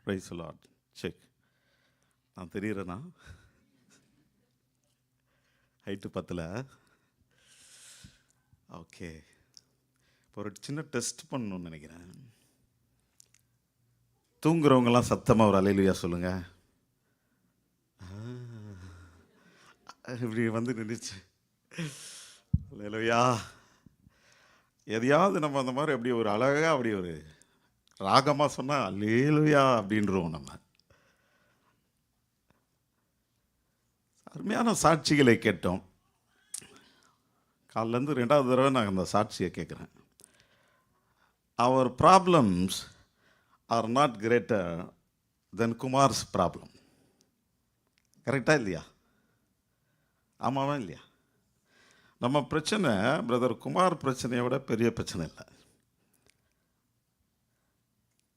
Price Lord. Check. நான் தெரியுறேண்ணா, height பத்தல. Okay, இப்போ ஒரு சின்ன டெஸ்ட் பண்ணணும்னு நினைக்கிறேன். தூங்குறவங்கெல்லாம் சத்தமாக ஒரு அல்லேலூயா சொல்லுங்க. இப்படி வந்து நின்றுச்சு. அல்லேலூயா. எதையாவது நம்ம அந்த மாதிரி அப்படி ஒரு அழகாக அப்படி ஒரு ராகமாக சொன்னால் அல்லேலூயா அப்படின்றோம். நம்ம அருமையான சாட்சிகளை கேட்டோம். காலிலேருந்து 2வது தடவை நான் அந்த சாட்சியை கேட்குறேன். அவர் problems are not greater than Kumar's problem. கரெக்டாக இல்லையா? ஆமாவா இல்லையா? நம்ம பிரச்சனை பிரதர் குமார் பிரச்சனையை விட பெரிய பிரச்சனை இல்லை.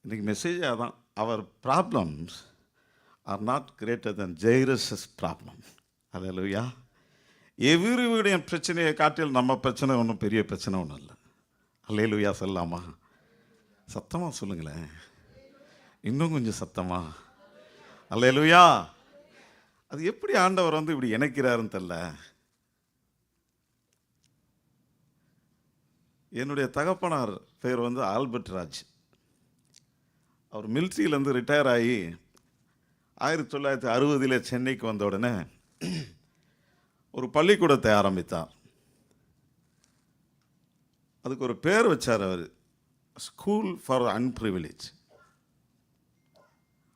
இன்றைக்கி மெசேஜ் அதான். Our problems are not greater than ஜெய்ரஸஸ் ப்ராப்ளம். அல்லேலூயா. எவருடைய பிரச்சனையை காட்டில் நம்ம பிரச்சனை ஒன்றும் பெரிய பிரச்சனை ஒன்றும் இல்லை. அல்லேலூயா சொல்லலாமா? சத்தமாக சொல்லுங்களேன், இன்னும் கொஞ்சம் சத்தமா. அல்லேலூயா. அது எப்படி ஆண்டவர் வந்து இப்படி இணைக்கிறாருன்னு தெரியல. என்னுடைய தகப்பனார் பேர் வந்து ஆல்பர்ட் ராஜ். அவர் மிலிட்ரியிலேருந்து ரிட்டையர் ஆகி 1960 சென்னைக்கு வந்த உடனே ஒரு பள்ளிக்கூடத்தை ஆரம்பித்தார். அதுக்கு ஒரு பேர் வச்சார் அவர், ஸ்கூல் ஃபார் அன்பிரிவிலேஜ்.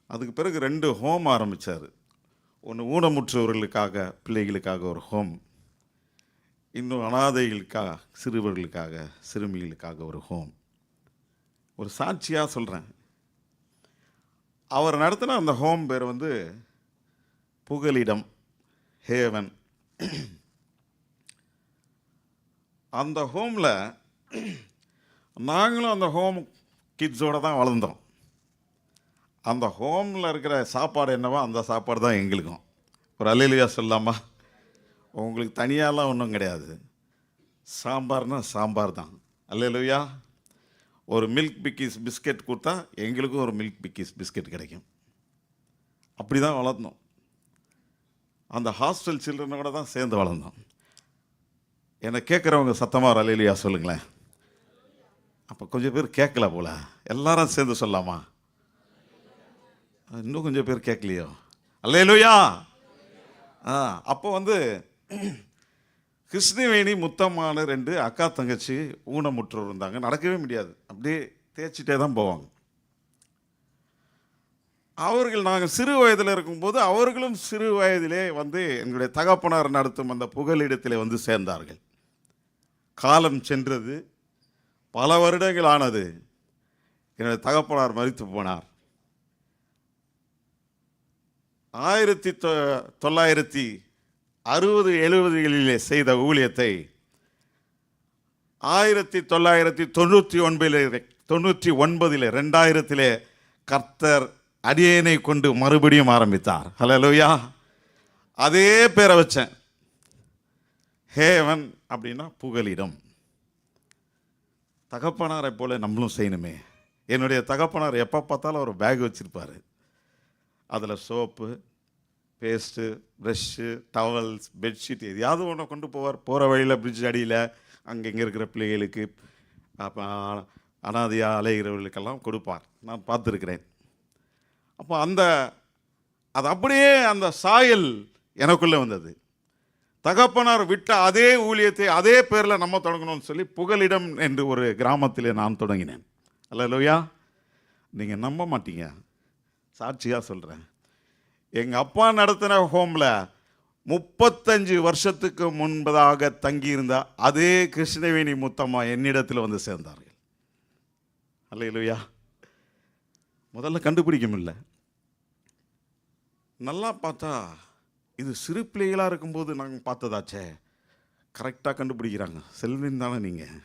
அதுக்கு பிறகு 2 ஹோம் ஆரம்பித்தார். ஒன்று ஊனமுற்றவர்களுக்காக, பிள்ளைகளுக்காக ஒரு ஹோம். இன்னும் அனாதைகளுக்காக, சிறுவர்களுக்காக, சிறுமிகளுக்காக ஒரு ஹோம். ஒரு சாட்சியாக சொல்கிறேன். அவர் நடத்தின அந்த ஹோம் பேர் வந்து புகலிடம், ஹேவன். அந்த ஹோமில் நாங்களும் அந்த ஹோம் கிட்ஸோடு தான் வளர்ந்தோம். அந்த ஹோமில் இருக்கிற சாப்பாடு என்னவோ அந்த சாப்பாடு தான் எங்களுக்கும். ஒரு அல்லேலூயா சொல்லாமா? உங்களுக்கு தனியாலாம் ஒன்றும் கிடையாது. சாம்பார்னா சாம்பார் தான். அல்லேலூயா. ஒரு மில்க் பிக்கிஸ் பிஸ்கெட் கொடுத்தா எங்களுக்கும் ஒரு மில்க் பிக்கிஸ் பிஸ்கெட் கிடைக்கும். அப்படி தான் வளர்ந்தோம். அந்த ஹாஸ்டல் சில்ட்ரனோட தான் சேர்ந்து வளர்ந்தோம். என்னை கேட்குறவங்க சத்தமாக அல்லேலூயா சொல்லுங்களேன். அப்போ கொஞ்சம் பேர் கேட்கல போல, எல்லாரும் சேர்ந்து சொல்லாமா? இன்னும் கொஞ்சம் பேர் கேட்கலையோ? அல்லேலூயா. அப்போ வந்து கிருஷ்ணவேணி முத்தம்மான 2 அக்கா தங்கச்சி ஊனமுற்றோர் இருந்தாங்க. நடக்கவே முடியாது, அப்படியே தேய்ச்சிட்டே தான் போவாங்க. அவர்கள் நாங்கள் சிறு வயதில் இருக்கும்போது அவர்களும் சிறு வயதிலே வந்து எங்களுடைய தகப்பனார் நடத்தும் அந்த புகலிடத்தில் வந்து சேர்ந்தார்கள். காலம் சென்றது, பல வருடங்கள் ஆனது. என்னுடைய தகப்பனார் மரித்து போனார். 1960-70களிலே செய்த ஊழியத்தை 1999 2000 கர்த்தர் அடியேனை கொண்டு மறுபடியும் ஆரம்பித்தார். ஹல்லேலூயா. அதே பேரை வச்சேன், ஹேவன் அப்படின்னா புகலிடம். தகப்பனாரை போல நம்மளும் செய்யணுமே. என்னுடைய தகப்பனார் எப்போ பார்த்தாலும் ஒரு பேக் வச்சுருப்பார். அதில் soap, paste, brush, towels, bedsheet எதையாவது ஒன்று கொண்டு போவார். போகிற வழியில் பிரிட்ஜ் அடியில் அங்கங்கே இருக்கிற பிள்ளைகளுக்கு, அனாதையாக அலைகிறவர்களுக்கெல்லாம் கொடுப்பார். நான் பார்த்துருக்கிறேன். அப்போ அது அப்படியே அந்த சாயல் எனக்குள்ளே வந்தது. தகப்பனார் விட்ட அதே ஊழியத்தை அதே பேரில் நம்ம தொடங்கணும்னு சொல்லி புகலிடம் என்று ஒரு கிராமத்திலே நான் தொடங்கினேன். அல்லேலூயா. நீங்கள் நம்ப மாட்டீங்க, சாட்சியாக சொல்கிறேன். எங்கள் அப்பா நடத்தின ஹோமில் 35 வருஷத்துக்கு முன்பதாக தங்கியிருந்த அதே கிருஷ்ணவேணி முத்தம்மா என்னிடத்தில் வந்து சேர்ந்தார்கள். அல்லேலூயா. முதல்ல கண்டுபிடிக்க முடியல. நல்லா பார்த்தா இது சிறு பிள்ளைகளாக இருக்கும்போது நாங்கள் பார்த்ததாச்சே. கரெக்டாக கண்டுபிடிக்கிறாங்க. செல்வின் தானே நீங்கள்?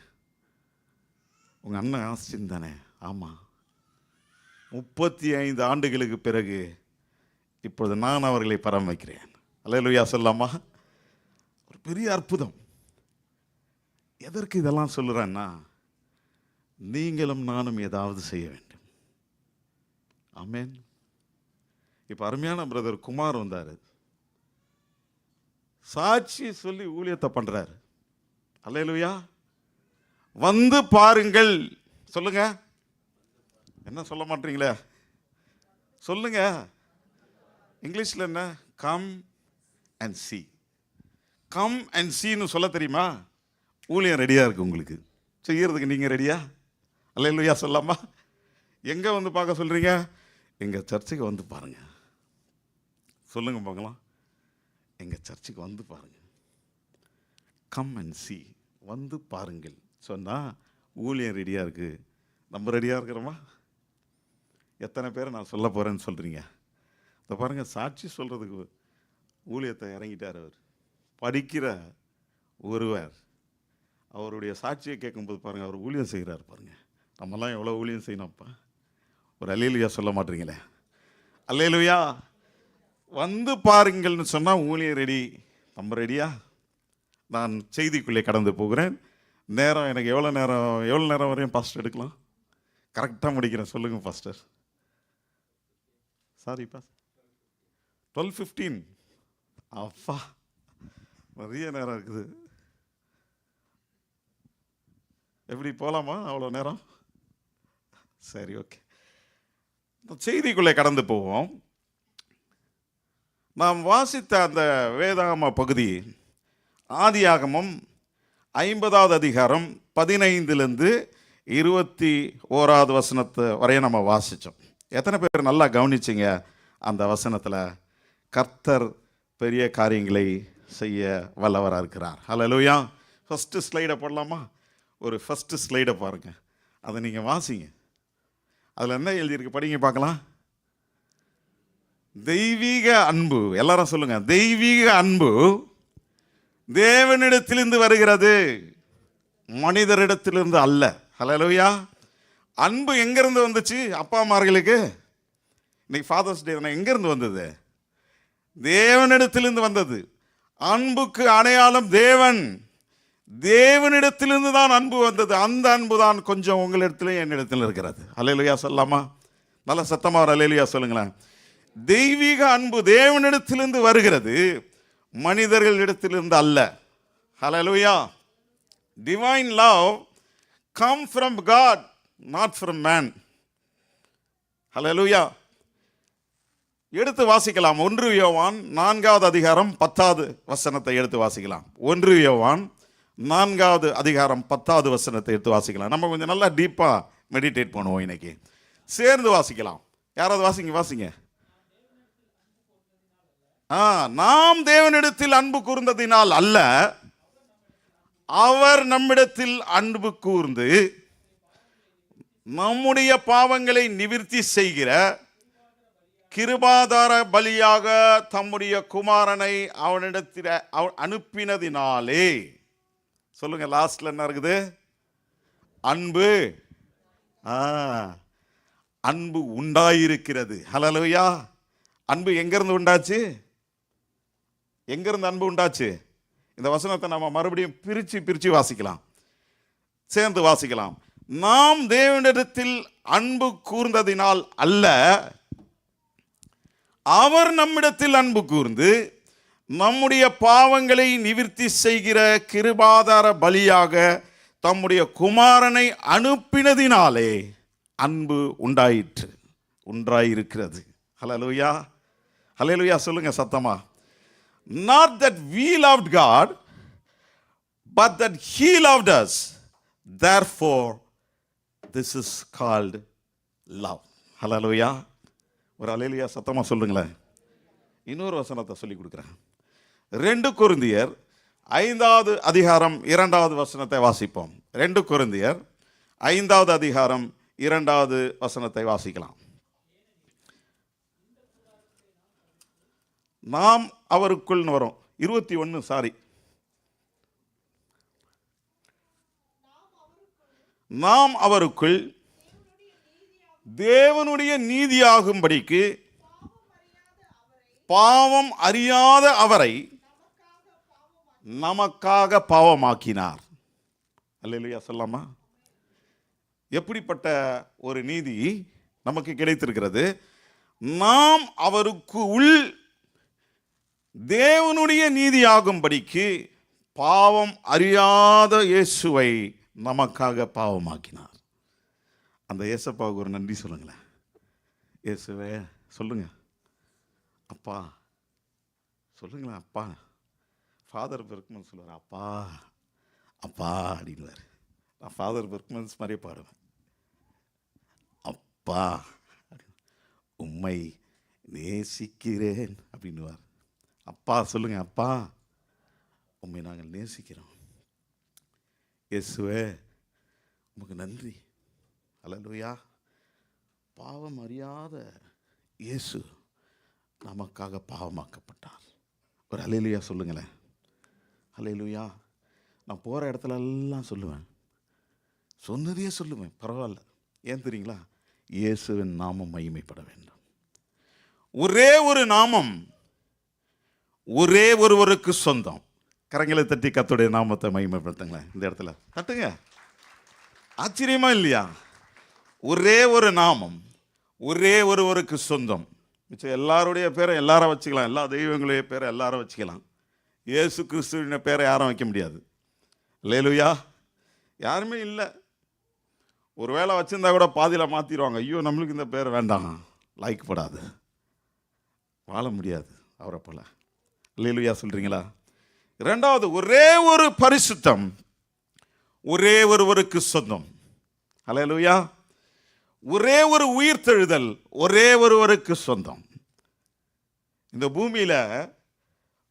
உங்கள் அண்ணன் ஆஸ்டின் தானே? ஆமாம். 35 ஆண்டுகளுக்கு பிறகு இப்பொழுது நான் அவர்களை பராமரிக்கிறேன். அல்லேலூயா சொல்லாமா? ஒரு பெரிய அற்புதம். எதற்கு இதெல்லாம் சொல்லுறேன்னா, நீங்களும் நானும் ஏதாவது செய்ய வேண்டும். ஆமென். இப்போ அருமையான பிரதர் குமார் வந்தார், சாட்சி சொல்லி ஊழியத்தை பண்றாரு. அல்லேலூயா. வந்து பாருங்கள் சொல்லுங்க. என்ன சொல்ல மாட்டீங்களே? சொல்லுங்க. இங்கிலீஷ்ல என்ன? Come and see. Come and சீன்னு சொல்ல தெரியுமா? ஊழியம் ரெடியா இருக்கு உங்களுக்கு செய்யறதுக்கு. நீங்க ரெடியா? அல்லேலூயா சொல்லாமா? எங்க வந்து பார்க்க சொல்றீங்க? எங்க சர்ச்சுக்கு வந்து பாருங்க. சொல்லுங்க பார்க்கலாம். எங்க சர்ச்சுக்கு வந்து பாருங்க. கம் அண்ட் see, வந்து பாருங்கள் சொன்னா ஊழியம் ரெடியா இருக்கு. நம்ம ரெடியா இருக்கிறோமா? எத்தனை பேர் நான் சொல்ல போறேன்னு சொல்றீங்க? இதை பாருங்க, சாட்சி சொல்றதுக்கு ஊழியத்தை இறங்கிட்டார் அவர். படிக்கிற ஒருவர் அவருடைய சாட்சியை கேட்கும்போது பாருங்க, அவர் ஊழியம் செய்கிறார் பாருங்க. நம்மலாம் எவ்வளோ ஊழியம் செய்யணும்ப்பா. ஒரு அல்லேலூயா சொல்ல மாட்டீங்களே? அல்லேலூயா. வந்து பாருங்கள்னு சொன்னால் ஊழியம் ரெடி. நம்ம ரெடியா? நான் செய்திக்குள்ளே கடந்து போகிறேன். நேரம் எனக்கு எவ்வளோ நேரம் வரையும் பாஸ்டர் எடுக்கலாம்? கரெக்டாக முடிக்கிறேன். சொல்லுங்கள் பாஸ்டர். சாரிப்பா, 12:15. அப்பா, நிறைய நேரம் இருக்குது. எப்படி போகலாமா அவ்வளோ நேரம்? சரி, ஓகே. செய்திக்குள்ளே கடந்து போவோம். நாம் வாசித்த அந்த வேதாகம பகுதி ஆதியாகமம் 50வது அதிகாரம் 15லேருந்து 21வது வசனத்து வரைய நம்ம வாசித்தோம். எத்தனை பேர் நல்லா கவனிச்சிங்க? அந்த வசனத்தில் கர்த்தர் பெரிய காரியங்களை செய்ய வல்லவராக இருக்கிறார். ஹல்லேலூயா. ஃபஸ்ட்டு ஸ்லைடை போடலாமா? ஒரு ஃபஸ்ட்டு ஸ்லைடை பாருங்கள், அதை நீங்கள் வாசிங்க. அதில் என்ன எழுதியிருக்கு படிங்க பார்க்கலாம். தெய்வீக அன்பு, எல்லாரும் சொல்லுங்க. தெய்வீக அன்பு தேவனிடத்திலிருந்து வருகிறது, மனிதரிடத்திலிருந்து அல்ல. ஹல்லேலூயா. அன்பு எங்கிருந்து வந்துச்சு? அப்பா அம்மார்களுக்கு இன்னைக்கு ஃபாதர்ஸ் டே எங்கிருந்து வந்தது? தேவனிடத்திலிருந்து வந்தது. அன்புக்கு அடையாளம் தேவன். தேவனிடத்திலிருந்து தான் அன்பு வந்தது. அந்த அன்பு தான் கொஞ்சம் உங்களிடத்திலும் என்னிடத்தில் இருக்கிறது. அல்லேலூயா சொல்லாமா? நல்ல சத்தமா ஒரு அல்லேலூயா சொல்லுங்களேன். தெய்வீக அன்பு தேவனிடத்திலிருந்து வருகிறது, மனிதர்களிடத்திலிருந்து அல்ல. ஹல்லேலூயா. Divine love come from God, not from man. ஹல்லேலூயா. எடுத்து வாசிக்கலாம். 1 யோவான் 4வது அதிகாரம் 10வது வசனத்தை எடுத்து வாசிக்கலாம். 1 யோவான் 4வது அதிகாரம் 10வது வசனத்தை எடுத்து வாசிக்கலாம். நம்ம கொஞ்சம் நல்லா டீப்பா மெடிடேட் பண்ணுவோம் இன்னைக்கு. சேர்ந்து வாசிக்கலாம். யாராவது வாசிங்க. நாம் தேவனிடத்தில் அன்பு கூர்ந்ததினால் அல்ல, அவர் நம்மிடத்தில் அன்பு கூர்ந்து நம்முடைய பாவங்களை நிவிர்த்தி செய்கிற கிருபாதார பலியாக தம்முடைய குமாரனை அவனிடத்தில் அனுப்பினதினாலே. சொல்லுங்க, லாஸ்ட்ல என்ன இருக்குது? அன்பு. அன்பு உண்டாயிருக்கிறது. ஹல்லேலூயா. அன்பு எங்கிருந்து உண்டாச்சு? எங்கிருந்து அன்பு உண்டாச்சு? இந்த வசனத்தை நம்ம மறுபடியும் பிரிச்சு வாசிக்கலாம். சேர்ந்து வாசிக்கலாம். நாம் தேவனிடத்தில் அன்பு கூர்ந்ததினால் அல்ல, அவர் நம்மிடத்தில் அன்பு கூர்ந்து நம்முடைய பாவங்களை நிவிர்த்தி செய்கிற கிருபாதார பலியாக தம்முடைய குமாரனை அனுப்பினதினாலே அன்பு உண்டாயிருக்கிறது. ஹல்லேலூயா. ஹல்லேலூயா சொல்லுங்க சத்தமா. Not that we loved God, but that He loved us. Therefore, this is called love. Hallelujah. ஒரு அல்லேலூயா சத்தமா சொல்லுங்களேன். இன்னொரு வசனத்தை சொல்லி கொடுக்குறேன். 2 கொரிந்தியர் 5வது அதிகாரம் 2வது வசனத்தை வாசிப்போம். 2 கொரிந்தியர் 5வது அதிகாரம் 2வது வசனத்தை வாசிக்கலாம். நாம் அவருக்குள் வரும் 21 சாரி நாம் அவருக்குள் தேவனுடைய நீதியாகும்படிக்கு பாவம் அறியாத அவரை நமக்காக பாவமாக்கினார். அல்லேலூயா சொல்லாமா? எப்படிப்பட்ட ஒரு நீதி நமக்கு கிடைத்திருக்கிறது? நாம் அவருக்கு உள் தேவனுடைய நீதியாகும்படிக்கு பாவம் அறியாத இயேசுவை நமக்காக பாவமாக்கினார். அந்த இயேசப்பாவுக்கு ஒரு நன்றி சொல்லுங்களேன். இயேசுவே சொல்லுங்க, அப்பா சொல்லுங்களேன், அப்பா. ஃபாதர் பெர்க்மன்ஸ் சொல்லுவார், அப்பா அப்பா அப்படின்வார். நான் ஃபாதர் பெர்க்மன்ஸ் மாதிரியே பாடுவேன், அப்பா உம்மை நேசிக்கிறேன் அப்படின்வார். அப்பா சொல்லுங்க, அப்பா உம்மை நாங்கள் நேசிக்கிறோம். இயேசுவே உமக்கு நன்றி. அல்லேலூயா. பாவம் அறியாத இயேசு நமக்காக பாவமாக்கப்பட்டார். ஒரு அல்லேலூயா சொல்லுங்களேன். அல்லேலூயா. நான் போகிற இடத்துல எல்லாம் சொல்லுவேன், சொன்னதையே சொல்லுவேன், பரவாயில்ல. ஏன் தெரியுங்களா? இயேசுவின் நாமம் மகிமைப்பட வேண்டும். ஒரே ஒரு நாமம் ஒரே ஒருவருக்கு சொந்தம். கரங்களை தட்டி கர்த்தருடைய நாமத்தை மகிமைப்படுத்துங்களேன். இந்த இடத்துல தட்டுங்க. ஆச்சரியமா இல்லையா? ஒரே ஒரு நாமம் ஒரே ஒருவருக்கு சொந்தம். மிச்சம் எல்லாருடைய பேரை எல்லாரும் வச்சுக்கலாம், எல்லா தெய்வங்களுடைய பேரை எல்லாரும் வச்சுக்கலாம். இயேசு கிறிஸ்துவின் பேரை யாரும் வைக்க முடியாது. அல்லேலூயா. யாருமே இல்லை. ஒரு வேளை வச்சுருந்தா கூட பாதியில் மாற்றிடுவாங்க. ஐயோ நம்மளுக்கு இந்த பேர் வேண்டாம், லாய்க்கப்படாது, வாழ முடியாது அவரை போல. அல்லேலூயா சொல்கிறீங்களா? இரண்டாவது, ஒரே ஒரு பரிசுத்தம் ஒரே ஒருவருக்கு சொந்தம். அல்லேலூயா. ஒரே ஒரு உயிர்த்தெழுதல் ஒரே ஒருவருக்கு சொந்தம். இந்த பூமியில்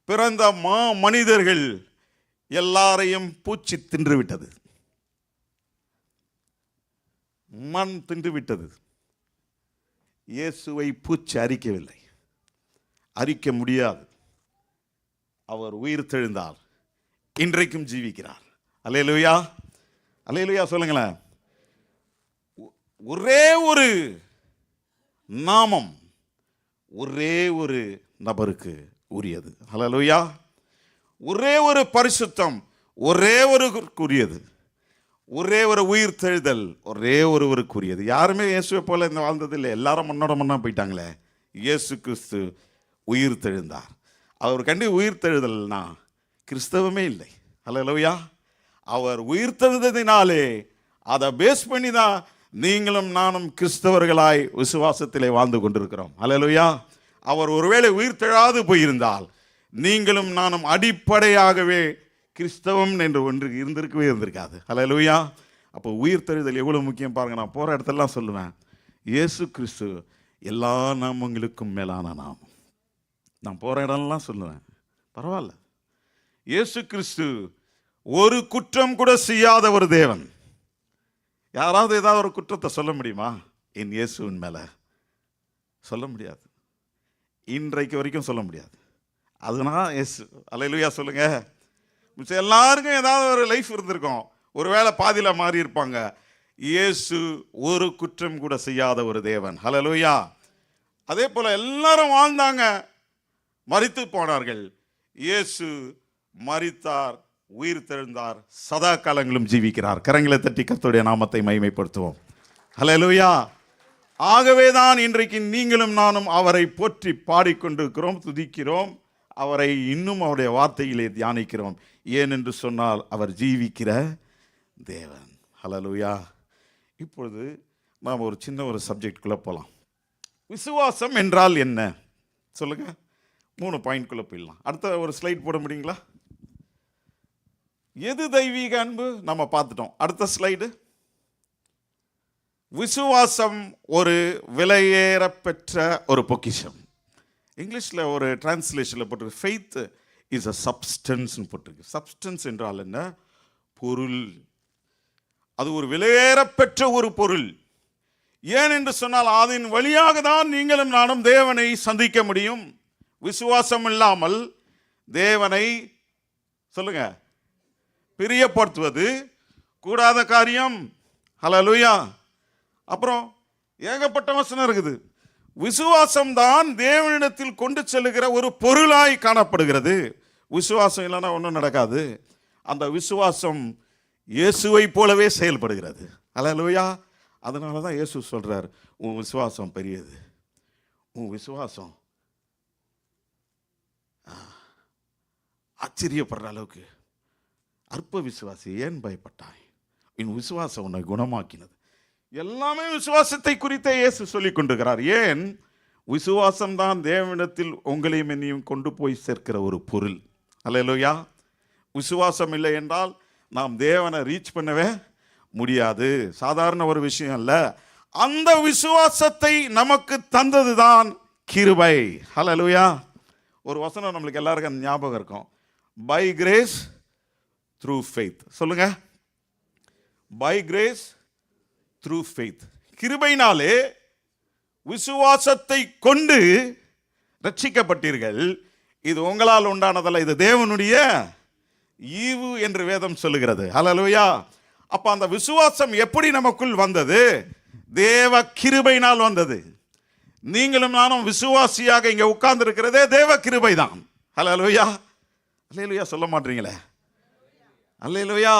பிறந்த மனிதர்கள் எல்லாரையும் பூச்சி தின்று விட்டது, மண் தின்று விட்டது. இயேசுவை பூச்சி அரிக்கவில்லை, அரிக்க முடியாது. அவர் உயிர்த்தெழுந்தார், இன்றைக்கும் ஜீவிக்கிறார். அல்லேலூயா. அல்லேலூயா சொல்லுங்களேன். ஒரே ஒரு நாமம் ஒரே ஒரு நபருக்கு உரியது. அல்லேலூயா. ஒரே ஒரு பரிசுத்தம் ஒரே ஒருவருக்குரியது. ஒரே ஒரு உயிர்த்தெழுதல் ஒரே ஒருவருக்குரியது. யாருமே இயேசுவை போல இந்த வாழ்ந்ததில்லை. எல்லாரும் மண்ணா போயிட்டாங்களே. இயேசு கிறிஸ்து உயிர்த்தெழுந்தார். அவர் கண்டி உயிர்த்தெழுதல்னா கிறிஸ்தவமே இல்லை. அல்லேலூயா. அவர் உயிர்த்தெழுந்ததினாலே அதை பேஸ் பண்ணி தான் நீங்களும் நானும் கிறிஸ்தவர்களாய் விசுவாசத்திலே வாழ்ந்து கொண்டிருக்கிறோம். அல்லேலூயா. அவர் ஒருவேளை உயிர்த்தெழாது போயிருந்தால் நீங்களும் நானும் அடிப்படையாகவே கிறிஸ்தவம் என்று ஒன்று இருந்திருக்காது. அல்லேலூயா. அப்போ உயிர்த்தெழுதல் எவ்வளோ முக்கியம் பாருங்க. நான் போகிற இடத்தெல்லாம் சொல்லுவேன், இயேசு கிறிஸ்து எல்லா நாமங்களுக்கும் மேலான நாமம். நான் போகிற இடம்லாம் சொல்லுவேன், பரவாயில்ல. இயேசு கிறிஸ்து ஒரு குற்றம் கூட செய்யாத ஒரு தேவன். யாராவது ஏதாவது ஒரு குற்றத்தை சொல்ல முடியுமா என் இயேசுவின் மேலே? சொல்ல முடியாது. இன்றைக்கு வரைக்கும் சொல்ல முடியாது. அதனால் இயேசு. அல்லேலூயா சொல்லுங்க. மிச்சம் எல்லாருக்கும் ஏதாவது ஒரு லைஃப் இருந்திருக்கும், ஒருவேளை பாதியில் மாறி இருப்பாங்க. இயேசு ஒரு குற்றம் கூட செய்யாத ஒரு தேவன். அல்லேலூயா. அதே போல் எல்லாரும் வாழ்ந்தாங்க, மரித்து போனார்கள். இயேசு மரித்தார், உயிர் தெழுந்தார், சதா காலங்களும் ஜீவிக்கிறார். கரங்களை தட்டி கர்த்தருடைய நாமத்தை மகிமைப்படுத்துவோம். அல்லேலூயா. ஆகவே தான் இன்றைக்கு நீங்களும் நானும் அவரை போற்றி பாடிக்கொண்டிருக்கிறோம், துதிக்கிறோம். அவரை இன்னும் அவருடைய வார்த்தையிலே தியானிக்கிறோம். ஏனென்று சொன்னால் அவர் ஜீவிக்கிற தேவன். அல்லேலூயா. இப்பொழுது நாம் ஒரு சின்ன ஒரு சப்ஜெக்டுக்குள்ளே போகலாம். விசுவாசம் என்றால் என்ன சொல்லுங்க. 3 பாயிண்ட்குள்ளே போயிடலாம். அடுத்த ஒரு ஸ்லைட் போட முடியுங்களா? எது தெய்வீக அன்பு நம்ம பார்த்துட்டோம். அடுத்த ஸ்லைடு. விசுவாசம் ஒரு விலையேற பெற்ற ஒரு பொக்கிஷம். இங்கிலீஷில் ஒரு டிரான்ஸ்லேஷனில் போட்டிருக்கு, ஃபெய்த் இஸ் அ சப்ஸ்டன்ஸ்னு போட்டிருக்கு. சப்ஸ்டன்ஸ் என்றால் என்ன? பொருள். அது ஒரு விலையேற பெற்ற ஒரு பொருள். ஏன் என்று சொன்னால் அதன் வழியாக தான் நீங்களும் நானும் தேவனை சந்திக்க முடியும். விசுவாசம் இல்லாமல் தேவனை சொல்லுங்க பிரியப்படுத்துவது கூடாத காரியம். ஹல்லேலூயா. அப்புறம் ஏகப்பட்ட வசனம் இருக்குது. விசுவாசம் தான் தேவனிடத்தில் கொண்டு செல்லுகிற ஒரு பொருளாய் காணப்படுகிறது. விசுவாசம் இல்லைன்னா ஒன்றும் நடக்காது. அந்த விசுவாசம் இயேசுவை போலவே செயல்படுகிறது. ஹல்லேலூயா. அதனால தான் இயேசு சொல்றார், உன் விசுவாசம் பெரியது, உன் விசுவாசம் ஆச்சரியப்படுற அளவுக்கு, அற்ப விசுவாசி ஏன் பயப்பட்டாய், என் விசுவாசம் உன்னை குணமாக்கினது. எல்லாமே விசுவாசத்தை குறித்த இயேசு சொல்லிக் கொண்டிருக்கிறார். ஏன்? விசுவாசம்தான் தேவனிடத்தில் உங்களையும் என்னையும் கொண்டு போய் சேர்க்கிற ஒரு பொருள். அல்லேலூயா. விசுவாசம் இல்லை என்றால் நாம் தேவனை ரீச் பண்ணவே முடியாது. சாதாரண ஒரு விஷயம் அல்ல. அந்த விசுவாசத்தை நமக்கு தந்ததுதான் கிருபை. ஹல்லேலூயா. ஒரு வசனம் நம்மளுக்கு எல்லாருக்கும் ஞாபகம் இருக்கும். By grace through faith. சொல்லுங்க. By grace through faith. கிருபையினாலே விசுவாசத்தை கொண்டு ரட்சிக்கப்பட்டீர்கள். இது உங்களால் உண்டானதல்ல, இது தேவனுடைய ஈவு என்று வேதம் சொல்லுகிறது. ஹல்லேலூயா. அப்ப அந்த விசுவாசம் எப்படி நமக்குள் வந்தது? தேவ கிருபையினால் வந்தது. நீங்களும் நானும் விசுவாசியாக இங்க உட்கார்ந்து இருக்கிறதே தேவ கிருபை தான். ஹல்லேலூயா. அல்லேலூயா சொல்ல மாட்டீங்களே. அல்லேலூயா.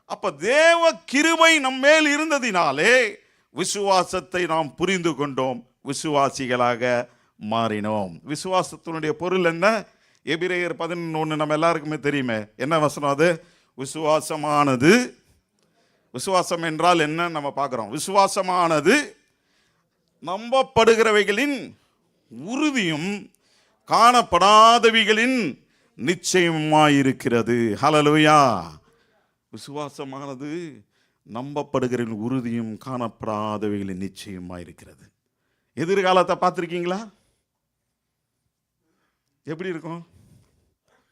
அப்ப தேவ கிருபை நம்ம மேல் இருந்ததினாலே விசுவாசத்தை நாம் புரிந்து கொண்டோம், விசுவாசிகளாக மாறினோம். விசுவாசத்தினுடைய பொருள் என்ன? எபிரேயர் 11 நம்ம எல்லாருக்குமே தெரியுமே. என்ன வசனம் அது? விசுவாசமானது. விசுவாசம் என்றால் என்ன நம்ம பார்க்கிறோம். விசுவாசமானது நம்பப்படுகிறவைகளின் உறுதியும் காணப்படாதவைகளின் நிச்சயமாயிருக்கிறது. ஹல்லேலூயா. விசுவாசமானது நம்பப்படுகிற உறுதியும் காணப்படாதவைகளின் நிச்சயமாயிருக்கிறது. எதிர்காலத்தை பார்த்துருக்கீங்களா? எப்படி இருக்கும்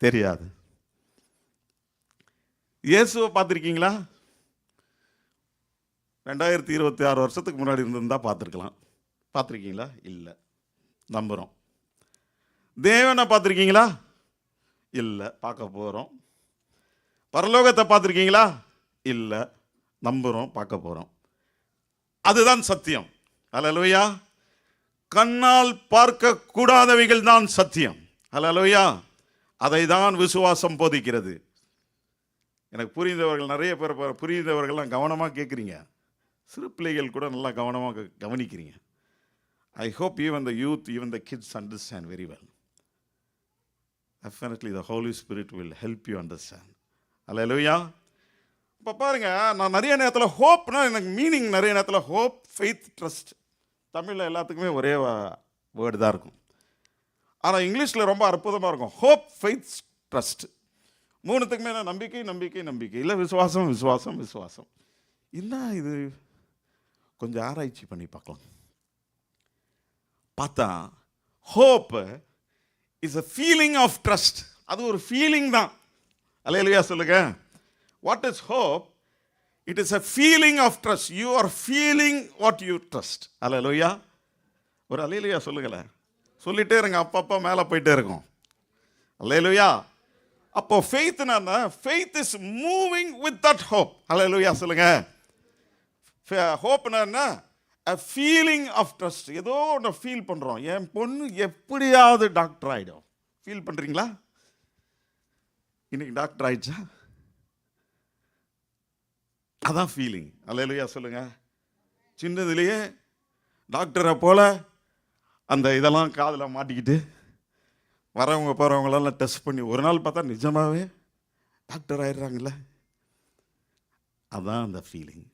தெரியாது. இயேசுவை பார்த்துருக்கீங்களா? 2026 வருஷத்துக்கு முன்னாடி இருந்திருந்தா பார்த்துருக்கலாம். பார்த்துருக்கீங்களா? இல்லை. நம்புகிறோம். தேவனை பார்த்துருக்கீங்களா? இல்லை. பார்க்க போகிறோம். பரலோகத்தை பார்த்துருக்கீங்களா? இல்லை. நம்புகிறோம், பார்க்க போகிறோம். அதுதான் சத்தியம். அல்லேலூயா. கண்ணால் பார்க்க கூடாதவைகள் தான் சத்தியம். அல்லேலூயா. அதை தான் விசுவாசம் போதிக்கிறது. எனக்கு புரிந்தவர்கள் நிறைய பேர், புரிந்தவர்கள்லாம் கவனமாக கேட்குறீங்க. சிறு பிள்ளைகள் கூட நல்லா கவனமாக கவனிக்கிறீங்க. I hope even the youth, even the kids understand very well. Definitely the Holy Spirit will help you understand. அல்லேலூயா. இப்போ பாருங்க, நான் நிறைய நேரத்தில் ஹோப்னா எனக்கு மீனிங் நிறைய நேரத்தில் ஹோப், ஃபெய்த், ட்ரஸ்ட். தமிழில் எல்லாத்துக்குமே ஒரே வேர்டு தான் இருக்கும். ஆனால் இங்கிலீஷில் ரொம்ப அற்புதமாக இருக்கும். Hope, faith, trust. மூணுத்துக்குமே நம்பிக்கை நம்பிக்கை நம்பிக்கை, இல்லை விசுவாசம் விசுவாசம் விசுவாசம். என்ன இது? கொஞ்சம் ஆராய்ச்சி பண்ணி பார்க்கலாம். பார்த்தா hope is a feeling of trust. அது ஒரு ஃபீலிங் தான். அல்லேலூயா சொல்லுங்க. What is hope? It is a feeling of trust. You are feeling what you trust. அல்லேலூயா. ஒரு அல்லேலூயா சொல்லுங்களேன். சொல்லிட்டே இருங்க, அப்பப்போ மேலே போயிட்டே இருக்கும். அல்லேலூயா. அப்போ ஃபெய்த்னா, faith is moving with that hope. அல்லேலூயா சொல்லுங்க. ஹோப்னா என்ன? a feeling of trust. ஏதோ ஒன்று ஃபீல் பண்ணுறோம். என் பொண்ணு எப்படியாவது டாக்டர் ஆகிடும். ஃபீல் பண்ணுறீங்களா? இன்னைக்கு டாக்டர் ஆயிடுச்சா? அதான் ஃபீலிங். அல்லேலூயா சொல்லுங்க. சின்னதுலேயே டாக்டரை போல அந்த இதெல்லாம் காதில் மாட்டிக்கிட்டு வரவங்க போகிறவங்களெல்லாம் டெஸ்ட் பண்ணி ஒரு நாள் பார்த்தா நிஜமாகவே டாக்டர் ஆயிடுறாங்கல்ல. அதான் அந்த ஃபீலிங்,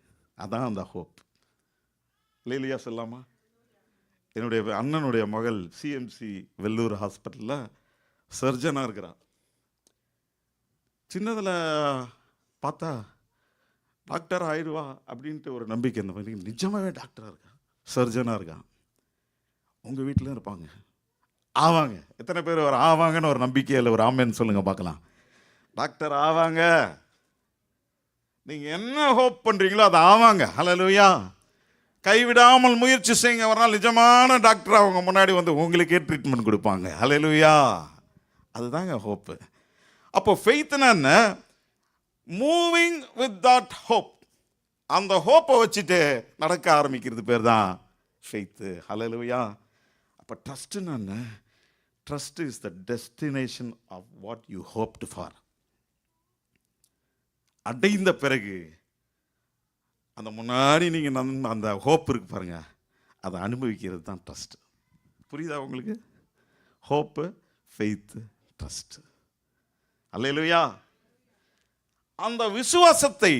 அதான் அந்த ஹோப். இல்லையா சொல்லாமா? என்னுடைய அண்ணனுடைய மகள் சிஎம்சி வெள்ளூர் ஹாஸ்பிட்டலில் சர்ஜனாக இருக்கிறான். சின்னதில் பார்த்தா டாக்டர் ஆயிடுவா அப்படின்ட்டு ஒரு நம்பிக்கை. இந்த மாதிரி நிஜமாகவே டாக்டராக இருக்கான், சர்ஜனாக இருக்கான். உங்கள் வீட்டில் இருப்பாங்க, ஆவாங்க. எத்தனை பேர் ஒரு ஆவாங்கன்னு ஒரு நம்பிக்கையில் ஒரு ஆமேன்னு சொல்லுங்கள் பார்க்கலாம். டாக்டர் ஆவாங்க. நீங்கள் என்ன ஹோப் பண்ணுறீங்களோ அது ஆவாங்க. ஹல்லேலூயா. கைவிடாமல் முயற்சி செய்யுங்க. ஒரு நாள் நிஜமான டாக்டர் அவங்க முன்னாடி வந்து உங்களுக்கே ட்ரீட்மெண்ட் கொடுப்பாங்க. ஹல்லேலூயா. அதுதாங்க ஹோப்பு. அப்போ ஃபெய்த்னா என்ன? Moving with that hope. அந்த ஹோப்பை வச்சுட்டு நடக்க ஆரம்பிக்கிறது பேர் தான் ஃபெய்த்து. ஹல்லேலூயா. அப்போ ட்ரஸ்ட்னா என்ன? Trust is the destination of what you hoped for. அடைந்த பிறகு அந்த முன்னாடி நீங்கள் அந்த ஹோப் இருக்கு பாருங்க, அதை அனுபவிக்கிறது தான் ட்ரஸ்ட். புரியுதா உங்களுக்கு? Hope, faith, trust. அல்லேலூயா. அந்த விசுவாசத்தை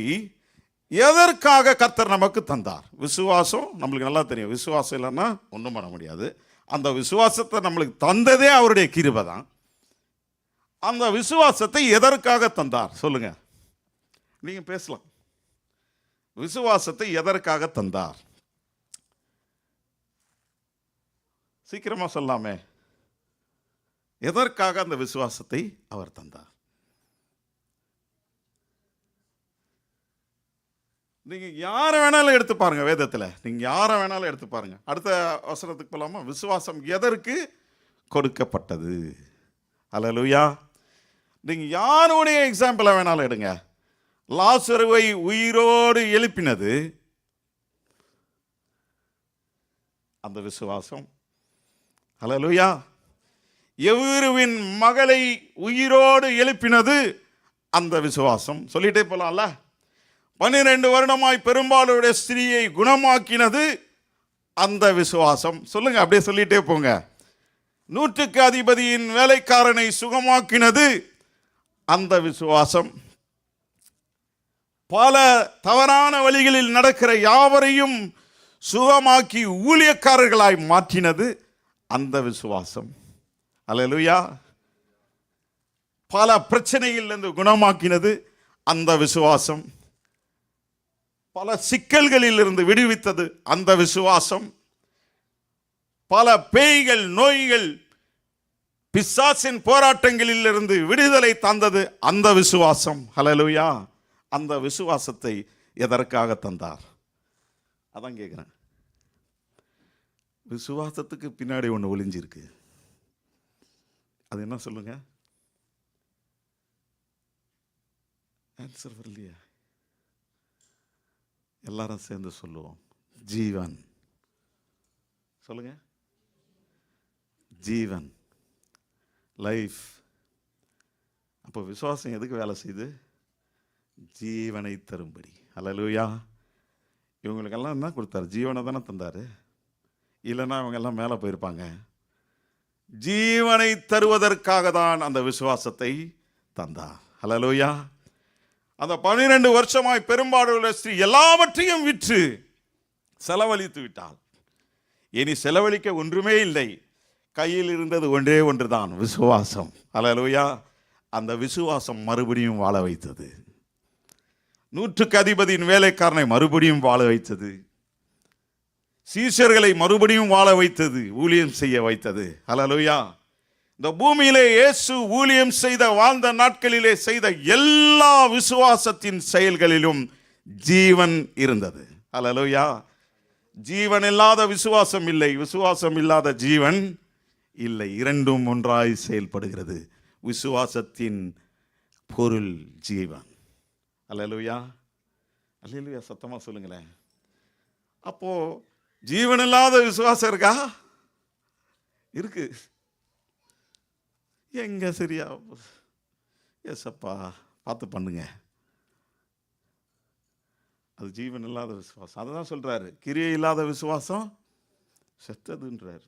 எதற்காக கர்த்தர் நமக்கு தந்தார்? விசுவாசம் நம்மளுக்கு நல்லா தெரியும். விசுவாசம் இல்லைன்னா ஒன்றும் பண்ண முடியாது. அந்த விசுவாசத்தை நம்மளுக்கு தந்ததே அவருடைய கிருபை தான். அந்த விசுவாசத்தை எதற்காக தந்தார் சொல்லுங்க. நீங்க பேசலாம். விசுவாசத்தை எதற்காக தந்தார்? சீக்கிரமா சொல்லாமே. எதற்காக அந்த விசுவாசத்தை அவர் தந்தார்? நீங்க யாரை வேணாலும் எடுத்து பாருங்க. வேதத்தில் நீங்க யாரை வேணாலும் எடுத்து பாருங்க. அடுத்த வசனத்துக்கு போலாமா? விசுவாசம் எதற்கு கொடுக்கப்பட்டது? அல்லேலூயா. நீங்க யாருடைய எக்ஸாம்பிளை வேணாலும் எடுங்க. லாசருவை உயிரோடு எழுப்பினது அந்த விசுவாசம். அல்லேலூயா. எவ்விருவின் மகளை உயிரோடு எழுப்பினது அந்த விசுவாசம். சொல்லிட்டே போலாம்ல. 12 வருடமாய் பெரும்பாலுடைய ஸ்திரீயை குணமாக்கினது அந்த விசுவாசம். சொல்லுங்க, அப்படியே சொல்லிட்டே போங்க. 100க்கு அதிபதியின் வேலைக்காரனை சுகமாக்கினது அந்த விசுவாசம். பல தவறான வழிகளில் நடக்கிற யாவரையும் சுகமாக்கி ஊழியக்காரர்களாய் மாற்றினது அந்த விசுவாசம். அல்லேலூயா. பல பிரச்சனைகளிலிருந்து குணமாக்கினது அந்த விசுவாசம். பல சிக்கல்களில் இருந்து விடுவித்தது அந்த விசுவாசம். பல பேய்கள், நோய்கள், பிசாசின் போராட்டங்களில் இருந்து விடுதலை தந்தது அந்த விசுவாசம். ஹல்லேலூயா. அந்த விசுவாசத்தை எதற்காக தந்தார்? அதான் கேட்குறேன். விசுவாசத்துக்கு பின்னாடி ஒன்று ஒளிஞ்சிருக்கு. அது என்ன சொல்லுங்க? ஆன்சர் வரலையா? எல்லாரும் சேர்ந்து சொல்லுவோம். ஜீவன். சொல்லுங்க. ஜீவன், லைஃப். அப்போ விசுவாசம் எதுக்கு வேலை செய்யுது? ஜீவனை தரும்படி. அல்லேலூயா. இவங்களுக்கெல்லாம் என்ன கொடுத்தாரு? ஜீவனை தானே தந்தார். இல்லைன்னா இவங்கெல்லாம் மேலே போயிருப்பாங்க. ஜீவனை தருவதற்காக தான் அந்த விசுவாசத்தை தந்தார். அல்லேலூயா. அந்த 12 வருஷமாய் பெரும்பாலுள்ள ஸ்திரீ எல்லாவற்றையும் விற்று செலவழித்து விட்டாள். இனி செலவழிக்க ஒன்றுமே இல்லை. கையில் இருந்தது ஒன்றே ஒன்றுதான், விசுவாசம். அல்லேலூயா. அந்த விசுவாசம் மறுபடியும் வாழ வைத்தது. 100க்கு அதிபதியின் வேலைக்காரனை மறுபடியும் வாழ வைத்தது. சீஷர்களை மறுபடியும் வாழ வைத்தது, ஊழியம் செய்ய வைத்தது. அல்லேலூயா. இந்த பூமியிலே இயேசு ஊழியம் செய்த வாழ்ந்த நாட்களிலே செய்த எல்லா விசுவாசத்தின் செயல்களிலும் ஜீவன் இருந்தது. அல்லேலூயா. ஜீவன் இல்லாத விசுவாசம் இல்லை, விசுவாசம் இல்லாத ஜீவன் இல்லை. இரண்டும் ஒன்றாய் செயல்படுகிறது. விசுவாசத்தின் பொருள் ஜீவன். அல்லேலூயா. அல்லேலூயா. சத்தமா சொல்லுங்களேன். அப்போ ஜீவன் இல்லாத விசுவாசம் இருக்கா? இருக்கு. எங்க சரியா? ஏசப்பா பார்த்து பண்ணுங்க. அது ஜீவன் இல்லாத விசுவாசம். அதுதான் சொல்றாரு, கிரியை இல்லாத விசுவாசம் செத்ததுன்றார்.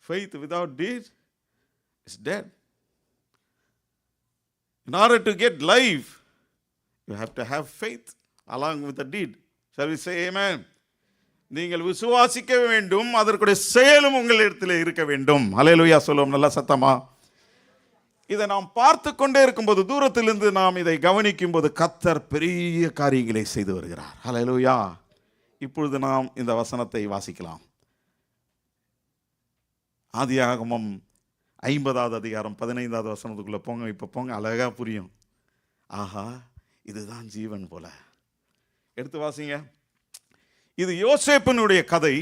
Faith without deed is dead. In order to get life, you have to have faith along with the deed. Shall we say amen? நீங்கள் விசுவாசிக்க வேண்டும், அதற்குடைய செயலும் உங்களிடத்தில் இருக்க வேண்டும். அல்லேலூயா சொல்லுவோம் நல்லா சத்தமா. இதை நாம் பார்த்து கொண்டே இருக்கும்போது, தூரத்திலிருந்து நாம் இதை கவனிக்கும் போது, கர்த்தர் பெரிய காரியங்களை செய்து வருகிறார். அல்லேலூயா. இப்பொழுது நாம் இந்த வசனத்தை வாசிக்கலாம். ஆதியாகமம் 50வது அதிகாரம் 15வது வசனத்துக்குள்ள போங்க. இப்போ போங்க, அழகா புரியும். ஆஹா, இதுதான் ஜீவன் போல. எடுத்து வாசிங்க. இது யோசேப்பினுடைய கதை.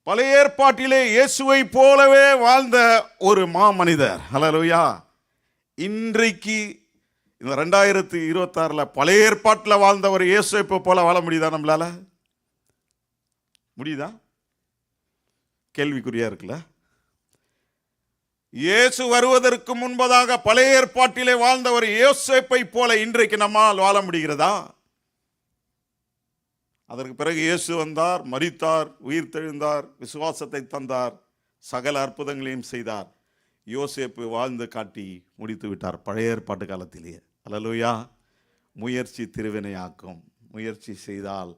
பழைய ஏற்பாட்டிலே இயேசுவை போலவே வாழ்ந்த ஒரு மாமனிதர். அல்லேலூயா. இன்றைக்கு இந்த 2026 பழைய ஏற்பாட்டில் வாழ்ந்த ஒரு இயேசுவை போல வாழ முடியுதா? நம்மளால முடியுதா? கேள்விக்குறியா இருக்குல்ல. இயேசு வருவதற்கு முன்பதாக பழைய ஏற்பாட்டிலே வாழ்ந்த ஒரு யோசேப்பை போல இன்றைக்கு நம்மால் வாழ முடிகிறதா? அதற்கு பிறகு இயேசு வந்தார், மரித்தார், உயிர் தெழுந்தார், விசுவாசத்தை தந்தார், சகல அற்புதங்களையும் செய்தார். யோசேப்பு வாழ்ந்து காட்டி முடித்து விட்டார் பழைய ஏற்பாட்டு காலத்திலேயே. அல்லேலூயா. முயற்சி திருவினையாக்கும். முயற்சி செய்தால்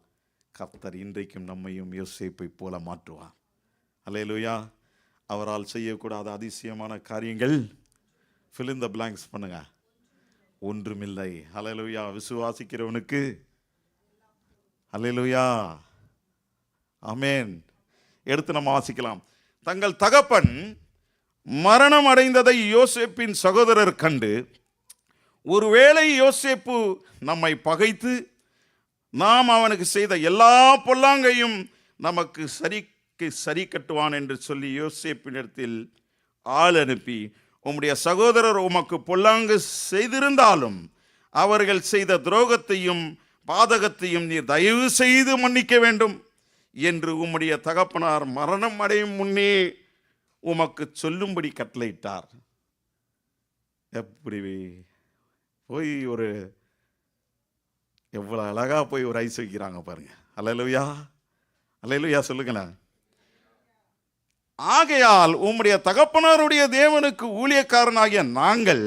கர்த்தர் இன்றைக்கும் நம்மையும் யோசேப்பை போல மாற்றுவார். அல்லேலூயா. அவரால் செய்யக்கூடாத அதிசயமான காரியங்கள் fill in the blanks பண்ணுங்க. ஒன்றுமில்லை. அல்லேலூயா. விசுவாசிக்கிறவனுக்கு அல்லேலூயா. ஆமென். எடுத்து நம்ம வாசிக்கலாம். தங்கள் தகப்பன் மரணம் அடைந்ததை யோசேப்பின் சகோதரர் கண்டு, ஒருவேளை யோசேப்பு நம்மை பகைத்து நாம் அவனுக்கு செய்த எல்லா பொல்லாங்கையும் நமக்கு சரி கட்டுவான் என்று சொல்லி யோசேப்பினிடத்தில் ஆள் அனுப்பி, உம்முடைய சகோதரர் உமக்கு பொல்லாங்கு செய்திருந்தாலும் அவர்கள் செய்த துரோகத்தையும் பாதகத்தையும் நீர் தயவு செய்து மன்னிக்க வேண்டும் என்று உம்முடைய தகப்பனார் மரணம் அடையும் முன்னே உமக்கு சொல்லும்படி கட்டளையிட்டார். எப்படி போய் ஒரு எவ்வளோ அழகா போய் ஒரு ஐஸ் வைக்கிறாங்க பாருங்க. அல்லேலூயா. அல்லேலூயா சொல்லுங்களேன். ஆகையால் உம்முடைய தகப்பனாருடைய தேவனுக்கு ஊழியக்காரனாகிய நாங்கள்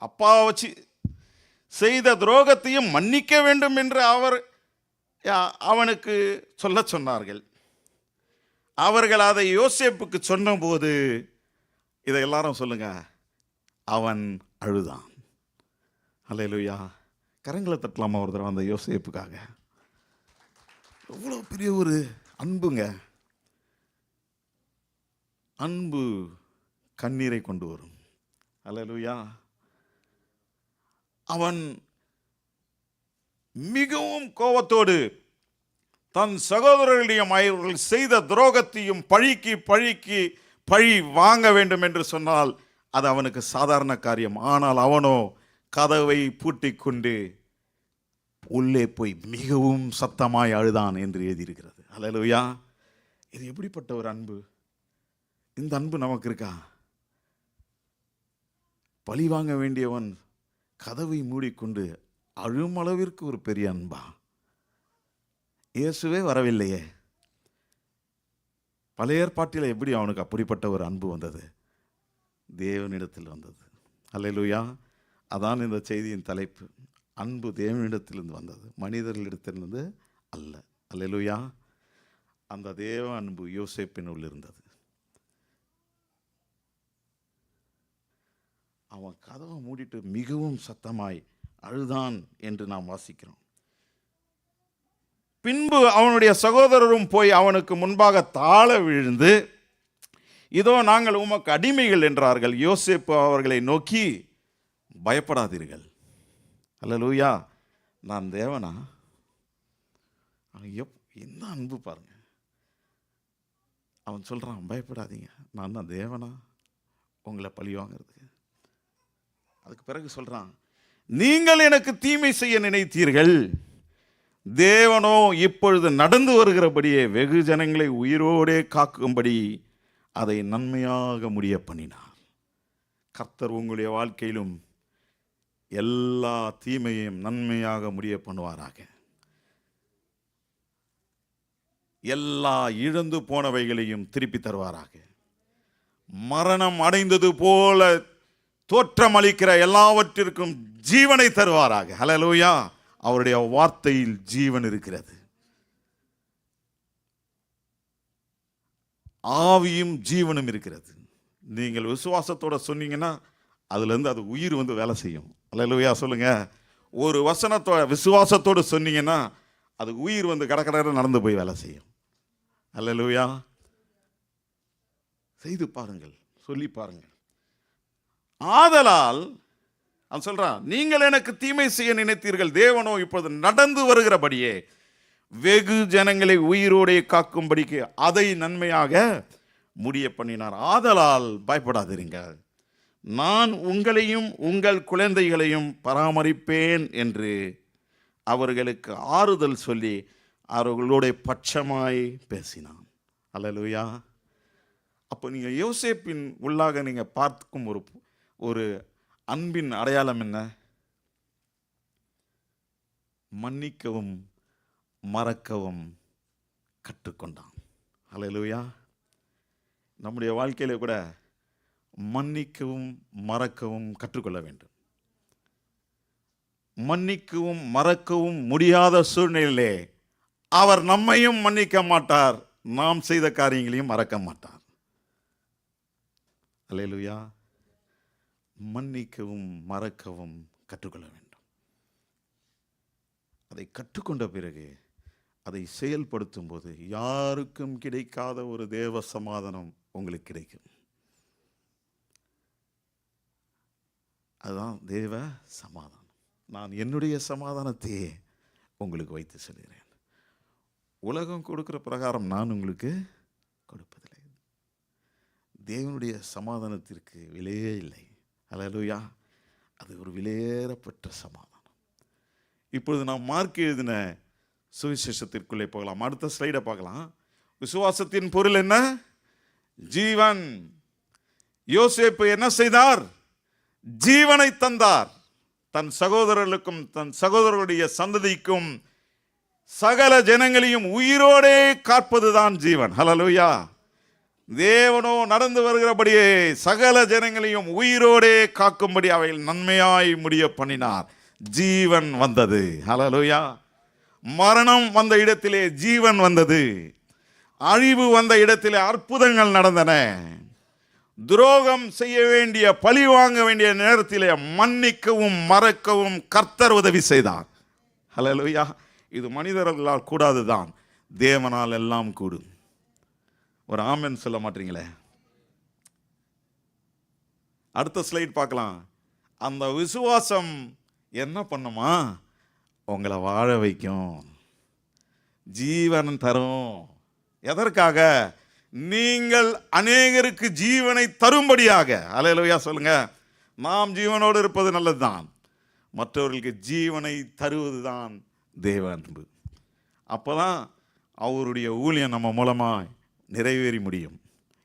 அப்பா வச்சு செய்த துரோகத்தையும் மன்னிக்க வேண்டும் என்று அவனுக்கு சொல்ல சொன்னார்கள். அவர்கள் அதை யோசேப்புக்கு சொன்னபோது, இதை எல்லாரும் சொல்லுங்க, அவன் அழுதான். அல்லேலூயா. கரங்களை தட்டலாமா ஒரு தடவை அந்த யோசேப்புக்காக? எவ்வளோ பெரிய ஒரு அன்புங்க. அன்பு கண்ணீரை கொண்டு வரும். அல்லேலூயா. அவன் மிகவும் கோபத்தோடு தன் சகோதரர்களுடைய அவர்கள் செய்த துரோகத்தையும் பழி வாங்க வேண்டும் என்று சொன்னால் அது அவனுக்கு சாதாரண காரியம். ஆனால் அவனோ கதவை பூட்டிக் கொண்டு உள்ளே போய் மிகவும் சத்தமாய் அழுதான் என்று எழுதியிருக்கிறது. அல்லேலூயா. இது எப்படிப்பட்ட ஒரு அன்பு! இந்த அன்பு நமக்கு இருக்கா? பழி வாங்க வேண்டியவன் கதவை மூடிக்கொண்டு அழும் அளவிற்கு ஒரு பெரிய அன்பா? இயேசுவே வரவில்லையே. பழைய ஏற்பாட்டில் எப்படி அவனுக்கு அப்படிப்பட்ட ஒரு அன்பு வந்தது? தேவனிடத்தில் வந்தது. அல்லேலூயா. அதான் இந்த செய்தியின் தலைப்பு. அன்பு தேவனிடத்திலிருந்து வந்தது, மனிதர்களிடத்திலிருந்து அல்ல. அல்லேலூயா. அந்த தேவ அன்பு யோசேப்பினுள் இருந்தது. அவன் கதவை மூடிட்டு மிகவும் சத்தமாய் அழுதான் என்று நாம் வாசிக்கிறோம். பின்பு அவனுடைய சகோதரரும் போய் அவனுக்கு முன்பாக தாழ விழுந்து, இதோ நாங்கள் உமக்கு அடிமைகள் என்றார்கள். யோசேப்பு அவர்களை நோக்கி, பயப்படாதீர்கள். அல்லேலூயா. நான் தேவனா? என்ன அன்பு பாருங்க. அவன் சொல்றான், பயப்படாதீங்க, நான் தான் தேவனா உங்களை பழி வாங்கிறதுக்கு? அதுக்கு பிறகு சொல்றான், நீங்கள் எனக்கு தீமை செய்ய நினைத்தீர்கள், தேவனோ இப்பொழுது நடந்து வருகிறபடியே வெகு ஜனங்களை உயிரோடே காக்கும்படி அதை நன்மையாக முடிய பண்ணினார். கர்த்தர் உங்களுடைய வாழ்க்கையிலும் எல்லா தீமையையும் நன்மையாக முடிய பண்ணுவாராக. எல்லா இழந்து போனவைகளையும் திருப்பி தருவாராக. மரணம் அடைந்தது போல தோற்றமளிக்கிற எல்லாவற்றிற்கும் ஜீவனை தருவாராக. ஹல்லேலூயா. அவருடைய வார்த்தையில் ஜீவன் இருக்கிறது. ஆவியும் ஜீவனும் இருக்கிறது. நீங்கள் விசுவாசத்தோட சொன்னீங்கன்னா அதுலேருந்து அது உயிர் வந்து வேலை செய்யும். அல்லேலூயா சொல்லுங்க. ஒரு வசனத்தோட விசுவாசத்தோடு சொன்னீங்கன்னா அது உயிர் வந்து கடற்கரை நடந்து போய் வேலை செய்யும். அல்லேலூயா. செய்து பாருங்கள், சொல்லி பாருங்கள். ஆதலால் அவன் சொல்றான், நீங்கள் எனக்கு தீமை செய்ய நினைத்தீர்கள், தேவனோ இப்போது நடந்து வருகிறபடியே வெகு ஜனங்களை உயிரோடே காக்கும்படிக்கு அதை நன்மையாக முடிய பண்ணினார். ஆதலால் பயப்படாதீர்கள், நான் உங்களையும் உங்கள் குழந்தைகளையும் பராமரிப்பேன் என்று அவர்களுக்கு ஆறுதல் சொல்லி அவர்களுடைய பட்சமாய் பேசினான். அல்லேலூயா. அப்போ நீங்கள் யோசேப்பின் உள்ளாக நீங்கள் பார்க்கும் ஒரு அன்பின் அடையாளம் என்ன? மன்னிக்கவும் மறக்கவும் கற்றுக்கொண்டான். அல்லேலூயா. நம்முடைய வாழ்க்கையில கூட மன்னிக்கவும் மறக்கவும் கற்றுக்கொள்ள வேண்டும். மன்னிக்கவும் மறக்கவும் முடியாத சூழ்நிலையிலே அவர் நம்மையும் மன்னிக்க மாட்டார், நாம் செய்த காரியங்களையும் மறக்க மாட்டார். அல்லேலூயா. மன்னிக்கவும் மறக்கவும் கற்றுக்கொள்ள வேண்டும். அதை கற்றுக்கொண்ட பிறகு அதை செயல்படுத்தும் போது யாருக்கும் கிடைக்காத ஒரு தேவ சமாதானம் உங்களுக்கு கிடைக்கும். அதுதான் தேவ சமாதானம். நான் என்னுடைய சமாதானத்தையே உங்களுக்கு வைத்து சொல்கிறேன். உலகம் கொடுக்கிற பிரகாரம் நான் உங்களுக்கு கொடுப்பதில்லை. தேவனுடைய சமாதானத்திற்கு விலையே இல்லை. அல்லேலூயா. அது ஒரு விலையேறப்பட்ட சமாதானம். இப்பொழுது நாம் மார்க் எழுதின சுவிசேஷத்திற்குள்ளே போகலாம். அடுத்த ஸ்லைடை பார்க்கலாம். விசுவாசத்தின் பொருள் என்ன? ஜீவன். யோசேப்பு என்ன செய்தார்? ஜீவனை தந்தார். தன் சகோதரர்களுக்கும் தன் சகோதரர்களுடைய சந்ததிக்கும் சகல ஜனங்களையும் உயிரோடே காப்பதுதான் ஜீவன். ஹல்லேலூயா. தேவனோ நடந்து வருகிறபடியே சகல ஜனங்களையும் உயிரோடே காக்கும்படி அவைகள் நன்மையாய் முடிய பண்ணினார். ஜீவன் வந்தது. ஹல்லேலூயா. மரணம் வந்த இடத்திலே ஜீவன் வந்தது. அழிவு வந்த இடத்திலே அற்புதங்கள் நடந்தன. துரோகம் செய்ய வேண்டிய, பழி வாங்க வேண்டிய நேரத்திலே மன்னிக்கவும் மறக்கவும் கர்த்தர் உதவி செய்தார். ஹல்லேலூயா. இது மனிதர்களால் கூடாதுதான், தேவனால் எல்லாம் கூடும். ஒரு ஆமென் சொல்ல மாட்டீங்களே? அடுத்த ஸ்லைட் பார்க்கலாம். அந்த விசுவாசம் என்ன பண்ணுமா? உங்களை வாழ வைக்கும், ஜீவன் தரும். எதற்காக? நீங்கள் அநேகருக்கு ஜீவனை தரும்படியாக. அல்லேலூயா சொல்லுங்க. நாம் ஜீவனோடு இருப்பது நல்லதுதான், மற்றவர்களுக்கு ஜீவனை தருவதுதான் தேவ அன்பு. அப்போதான் அவருடைய ஊழியம் நம்ம மூலமாக நிறைவேறி முடியும்.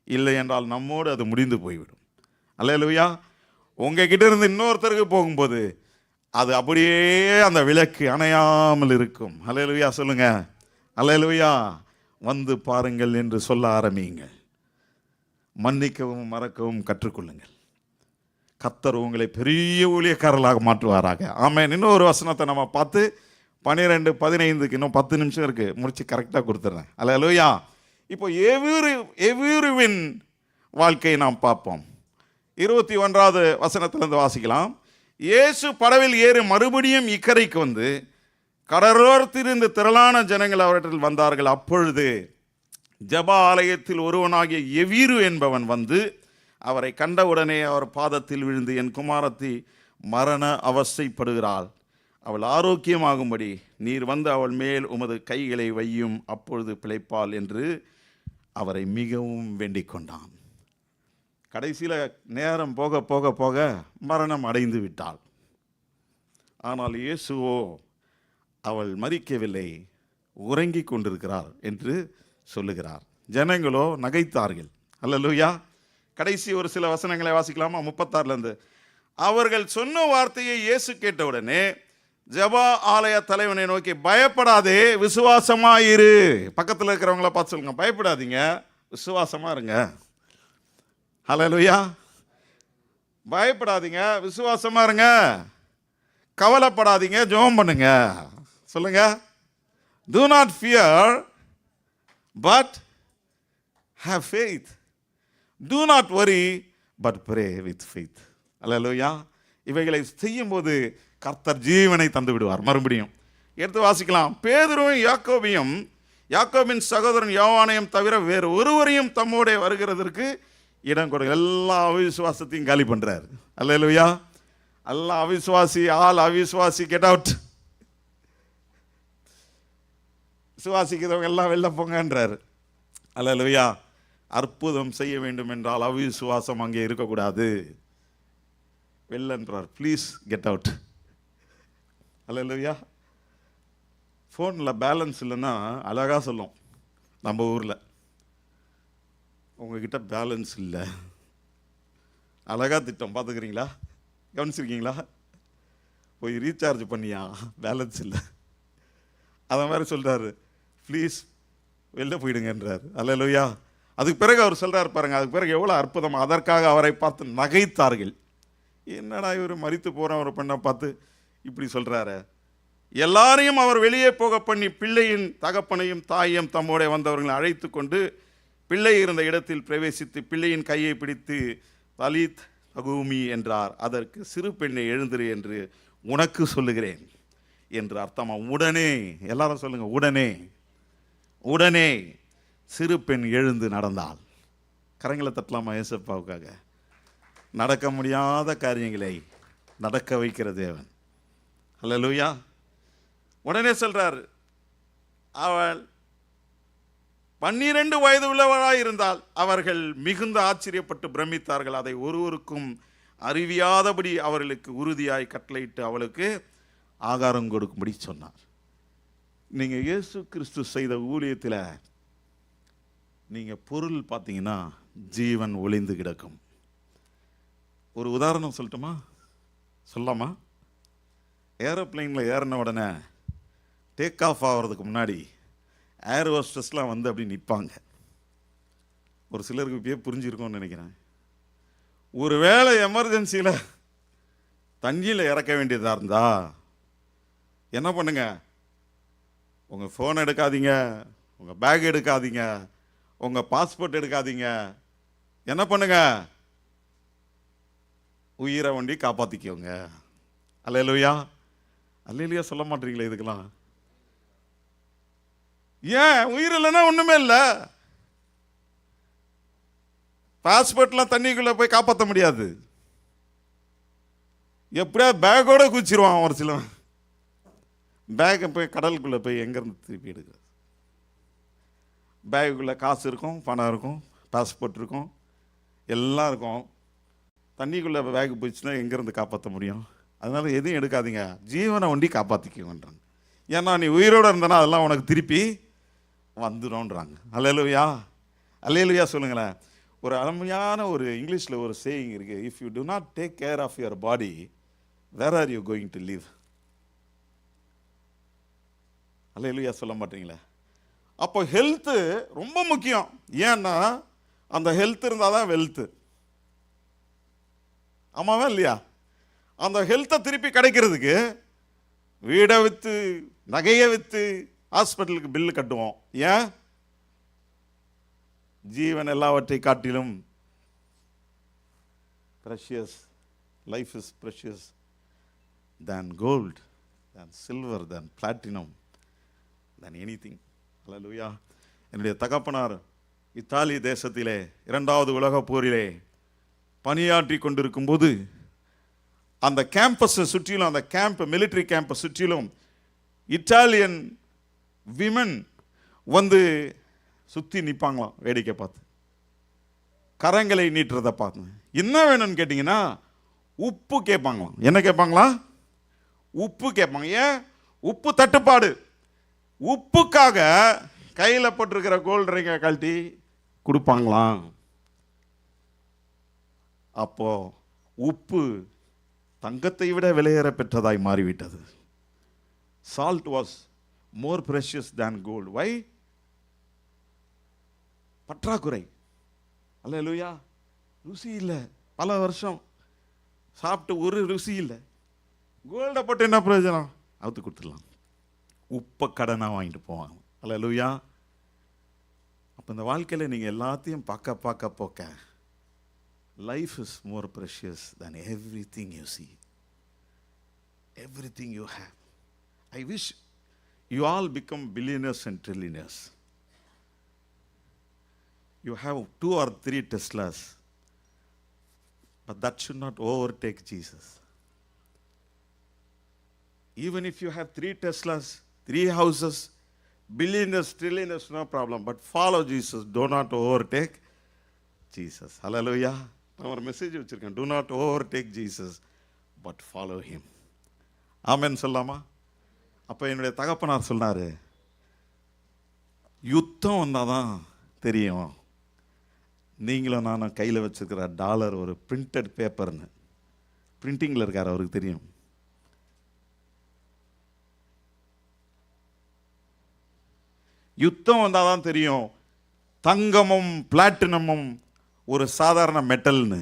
இல்லை என்றால் நம்மோடு அது முடிந்து போய்விடும். அல்லேலூயா. உங்ககிட்ட இருந்து இன்னொருத்தருக்கு போகும்போது அது அப்படியே அந்த விளக்கு அணையாமல் இருக்கும். அல்லேலூயா சொல்லுங்க. அல்லேலூயா. வந்து பாருங்கள் என்று சொல்ல ஆரம்பியுங்கள். மன்னிக்கவும் மறக்கவும் கற்றுக்கொள்ளுங்கள். கர்த்தர் உங்களை பெரிய ஊழியக்காரர்களாக மாற்றுவாராக. ஆமென். இன்னொரு வசனத்தை நம்ம பார்த்து 12:15 இன்னும் 10 நிமிஷம் இருக்கு, முடிச்சு கரெக்டாக கொடுத்துட்றேன். அல்லேலூயா. இப்போ எவ்விருவின் வாழ்க்கையை நாம் பார்ப்போம். 21வது வசனத்திலிருந்து வாசிக்கலாம். இயேசு படவில் ஏறி மறுபடியும் இக்கரைக்கு வந்து கடலோரத்திலிருந்து திரளான ஜனங்கள் அவரிடத்தில் வந்தார்கள். அப்பொழுது ஜெப ஆலயத்தில் ஒருவனாகிய எவீரு என்பவன் வந்து அவரை கண்டவுடனே அவர் பாதத்தில் விழுந்து, என் குமாரத்தி மரண அவஸ்தைப்படுகிறாள், அவள் ஆரோக்கியமாகும்படி நீர் வந்து அவள் மேல் உமது கைகளை வையும், அப்பொழுது பிழைப்பாள் என்று அவரை மிகவும் வேண்டிக் கொண்டான். கடைசியில் நேரம் போக போக போக மரணம் அடைந்து விட்டாள். ஆனால் இயேசுவோ அவள் மரிக்கவில்லை, உறங்கிக் கொண்டிருக்கிறார் என்று சொல்லுகிறார். ஜனங்களோ நகைத்தார்கள். அல்லேலூயா. கடைசி ஒரு சில வசனங்களை வாசிக்கலாமா? 36லேருந்து. அவர்கள் சொன்ன வார்த்தையை இயேசு கேட்டவுடனே ஜெப ஆலய தலைவனை நோக்கி, பயப்படாதே, விசுவாசமாயிரு. பக்கத்தில் இருக்கிறவங்கள பார்த்து சொல்லுங்க, பயப்படாதீங்க, விசுவாசமா இருங்க. ஹல்லேலூயா. பயப்படாதீங்க, விசுவாசமா இருங்க. கவலைப்படாதீங்க, ஜெபம் பண்ணுங்க. சொல்லுங்க. Do not fear, but have faith. Do not worry, but pray with faith. அல்லேலூயா. இவைகளை செய்யும்போது கர்த்தர் ஜீவனை தந்து விடுவார். மறுபடியும் எடுத்து வாசிக்கலாம். பேதுருவும் யாக்கோபையும் யாக்கோபின் சகோதரன் யோவானையும் தவிர வேறு ஒருவரையும் தம்மோட வருகிறதற்கு இடம் கொடுங்க. எல்லா அவிசுவாசத்தையும் காலி பண்றாரு. அல்லேலூயா. எல்லா அவிசுவாசி, ஆல் அவிசுவாசி, கெட் அவுட். விசுவாசிக்கிறவங்க எல்லாம் வெளில போங்கன்றார். அல்லேலூயா. அற்புதம் செய்ய வேண்டும் என்றால் அவிசுவாசம் அங்கே இருக்கக்கூடாது, வெளிலன்றார். Please get out. அல்லேலூயா. ஃபோனில் பேலன்ஸ் இல்லைன்னா அழகாக சொல்லும் நம்ம ஊரில், உங்ககிட்ட பேலன்ஸ் இல்லை, அழகாக திட்டம். பார்த்துக்கிறீங்களா? கவனிச்சிருக்கீங்களா? போய் ரீசார்ஜ் பண்ணியா, பேலன்ஸ் இல்லை. அதை மாதிரி சொல்கிறாரு, ப்ளீஸ் வெளில போயிடுங்கன்றார். அல்லேலூயா. அதுக்கு பிறகு அவர் சொல்கிறார் பாருங்க, அதுக்கு பிறகு எவ்வளோ அற்புதம். அதற்காக அவரை பார்த்து நகைத்தார்கள். என்னடா இவர் மரித்து போகிற ஒரு பெண்ணை பார்த்து இப்படி சொல்கிறாரு. எல்லாரையும் அவர் வெளியே போக பண்ணி பிள்ளையின் தகப்பனையும் தாயையும் தம்மோட வந்தவர்களை அழைத்து கொண்டு பிள்ளை இருந்த இடத்தில் பிரவேசித்து பிள்ளையின் கையை பிடித்து தலித் தகூமி என்றார். அதற்கு சிறு பெண்ணை எழுந்திரு என்று உனக்கு சொல்லுகிறேன் என்று அர்த்தமா. உடனே, எல்லாரும் சொல்லுங்க, உடனே உடனே சிறு பெண் எழுந்து நடந்தாள். கரங்களை தட்டலாமா ஏசப்பாவுக்காக? நடக்க முடியாத காரியங்களை நடக்க வைக்கிற தேவன். அல்லேலூயா. உடனே சொல்றார், அவள் 12 வயது உள்ளவளாய் இருந்தால் அவர்கள் மிகுந்த ஆச்சரியப்பட்டு பிரமித்தார்கள். அதை ஒருவருக்கும் அறிவியாதபடி அவர்களுக்கு உறுதியாய் கட்டளையிட்டு அவளுக்கு ஆகாரம் கொடுக்கும்படி சொன்னார். நீங்கள் இயேசு கிறிஸ்து செய்த ஊழியத்தில் நீங்கள் பொருள் பார்த்தீங்கன்னா ஜீவன் ஒளிந்து கிடக்கும். ஒரு உதாரணம் சொல்லட்டுமா? சொல்லாமா? ஏரோப்ளைனில் ஏறின உடனே டேக் ஆஃப் ஆகிறதுக்கு முன்னாடி ஏர் ஹோஸ்டஸ்லாம் வந்து அப்படி நிற்பாங்க. ஒரு சிலருக்கு இப்பயே புரிஞ்சிருக்கும்னு நினைக்கிறேன். ஒரு வேளை எமர்ஜென்சியில் தண்ணியில் இறக்க வேண்டியதாக இருந்தா என்ன பண்ணுங்க? உங்கள் ஃபோன் எடுக்காதீங்க, உங்கள் பேக் எடுக்காதீங்க, உங்கள் பாஸ்போர்ட் எடுக்காதீங்க. என்ன பண்ணுங்க? உயிரை வண்டி காப்பாற்றிக்கோங்க. அல்லேலூயா. அல்லேலூயா சொல்ல மாட்டீங்களே இதுக்கெல்லாம்? ஏன்? உயிர் இல்லைன்னா ஒன்றுமே இல்லை. பாஸ்போர்ட்லாம் தண்ணிக்குள்ளே போய் காப்பாற்ற முடியாது. எப்படியா பேக்கோட குச்சிருவான். ஒரு சில பேக்கை போய் கடலுக்குள்ளே போய் எங்கேருந்து திருப்பி எடுக்க? பேக்குள்ளே காசு இருக்கும், பணம் இருக்கும், பாஸ்போர்ட் இருக்கும், எல்லாம் இருக்கும். தண்ணிக்குள்ளே பேக்கு போயிடுச்சுன்னா எங்கேருந்து காப்பாற்ற முடியும்? அதனால எதையும் எடுக்காதீங்க, ஜீவனை ஒண்டி காப்பாற்றிக்குங்கன்றாங்க. ஏன்னா நீ உயிரோடு இருந்தனா அதெல்லாம் உனக்கு திருப்பி வந்துடும்ன்றாங்க. அல்லேலூயா. அல்லேலூயா சொல்லுங்களேன். ஒரு அருமையான ஒரு இங்கிலீஷில் ஒரு சேயிங் இருக்குது. If you do not take care of your body, where are you going to live? அல்லேலூயா சொல்ல மாட்டீங்களே. அப்போ ஹெல்த்து ரொம்ப முக்கியம். ஏன்னா அந்த ஹெல்த் இருந்தால் தான் வெல்த்து. ஆமாவா இல்லையா? அந்த ஹெல்த்தை திருப்பி கிடைக்கிறதுக்கு வீடை விற்று, நகையை விற்று, ஹாஸ்பிட்டலுக்கு பில்லு கட்டுவோம். ஏன்? ஜீவன் எல்லாவற்றை காட்டிலும் precious, life is precious than gold, than silver, than platinum, than anything. அல்லேலூயா. என்னுடைய தகப்பனார் இத்தாலி தேசத்திலே 2வது உலகப் போரிலே பணியாற்றி கொண்டிருக்கும் போது அந்த கேம்பஸை சுற்றிலும், அந்த கேம்ப், மிலிட்ரி கேம்பை சுற்றிலும் இட்டாலியன் விமன் வந்து சுற்றி நிற்பாங்களாம் வேடிக்கை பார்த்து, கரங்களை நீட்டுறதை பார்த்து. என்ன வேணும்னு கேட்டிங்கன்னா உப்பு கேட்பாங்களாம். என்ன கேட்பாங்களா? உப்பு கேட்பாங்க. ஏன்? உப்பு தட்டுப்பாடு. உப்புக்காக கையில் போட்டிருக்கிற கோல்டு ரிங்கை கழட்டி கொடுப்பாங்களாம். அப்போ உப்பு தங்கத்தை விட விலையேற பெற்றதாய் மாறிவிட்டது. Salt was more precious than gold. Why? பற்றாக்குறை. அல்லேலூயா. ருசி இல்லை. பல வருஷம் சாப்பிட்டு ஒரு ருசி இல்லை. கோல்டை போட்டு என்ன பிரயோஜனம்? அவுத்து கொடுத்துடலாம். உப்பை கடனாக வாங்கிட்டு போவாங்க. அல்லேலூயா. அப்போ இந்த வாழ்க்கையில் நீங்கள் எல்லாத்தையும் பார்க்க போக்க life is more precious than everything you see, everything you have. I wish you all become billionaires and trillionaires. You have 2 or 3 Teslas, but that should not overtake Jesus. Even if you have 3 Teslas, 3 houses, billionaires, trillionaires, no problem, but follow Jesus. Do not overtake Jesus. Hallelujah. நான் ஒரு message வச்சுருக்கேன். Do not overtake Jesus, but follow him. ஆமென் சொல்லாமா? அப்போ என்னுடைய தகப்பனார் சொன்னார், யுத்தம் வந்தால் தான் தெரியும் நீங்களும் நானும் கையில் வச்சுருக்கிற டாலர் ஒரு பிரிண்டட் பேப்பர்னு. பிரிண்டிங்கில் இருக்கார், அவருக்கு தெரியும். யுத்தம் வந்தால் தான் தெரியும் தங்கமும் பிளாட்டினமும் ஒரு சாதாரண மெட்டல்னு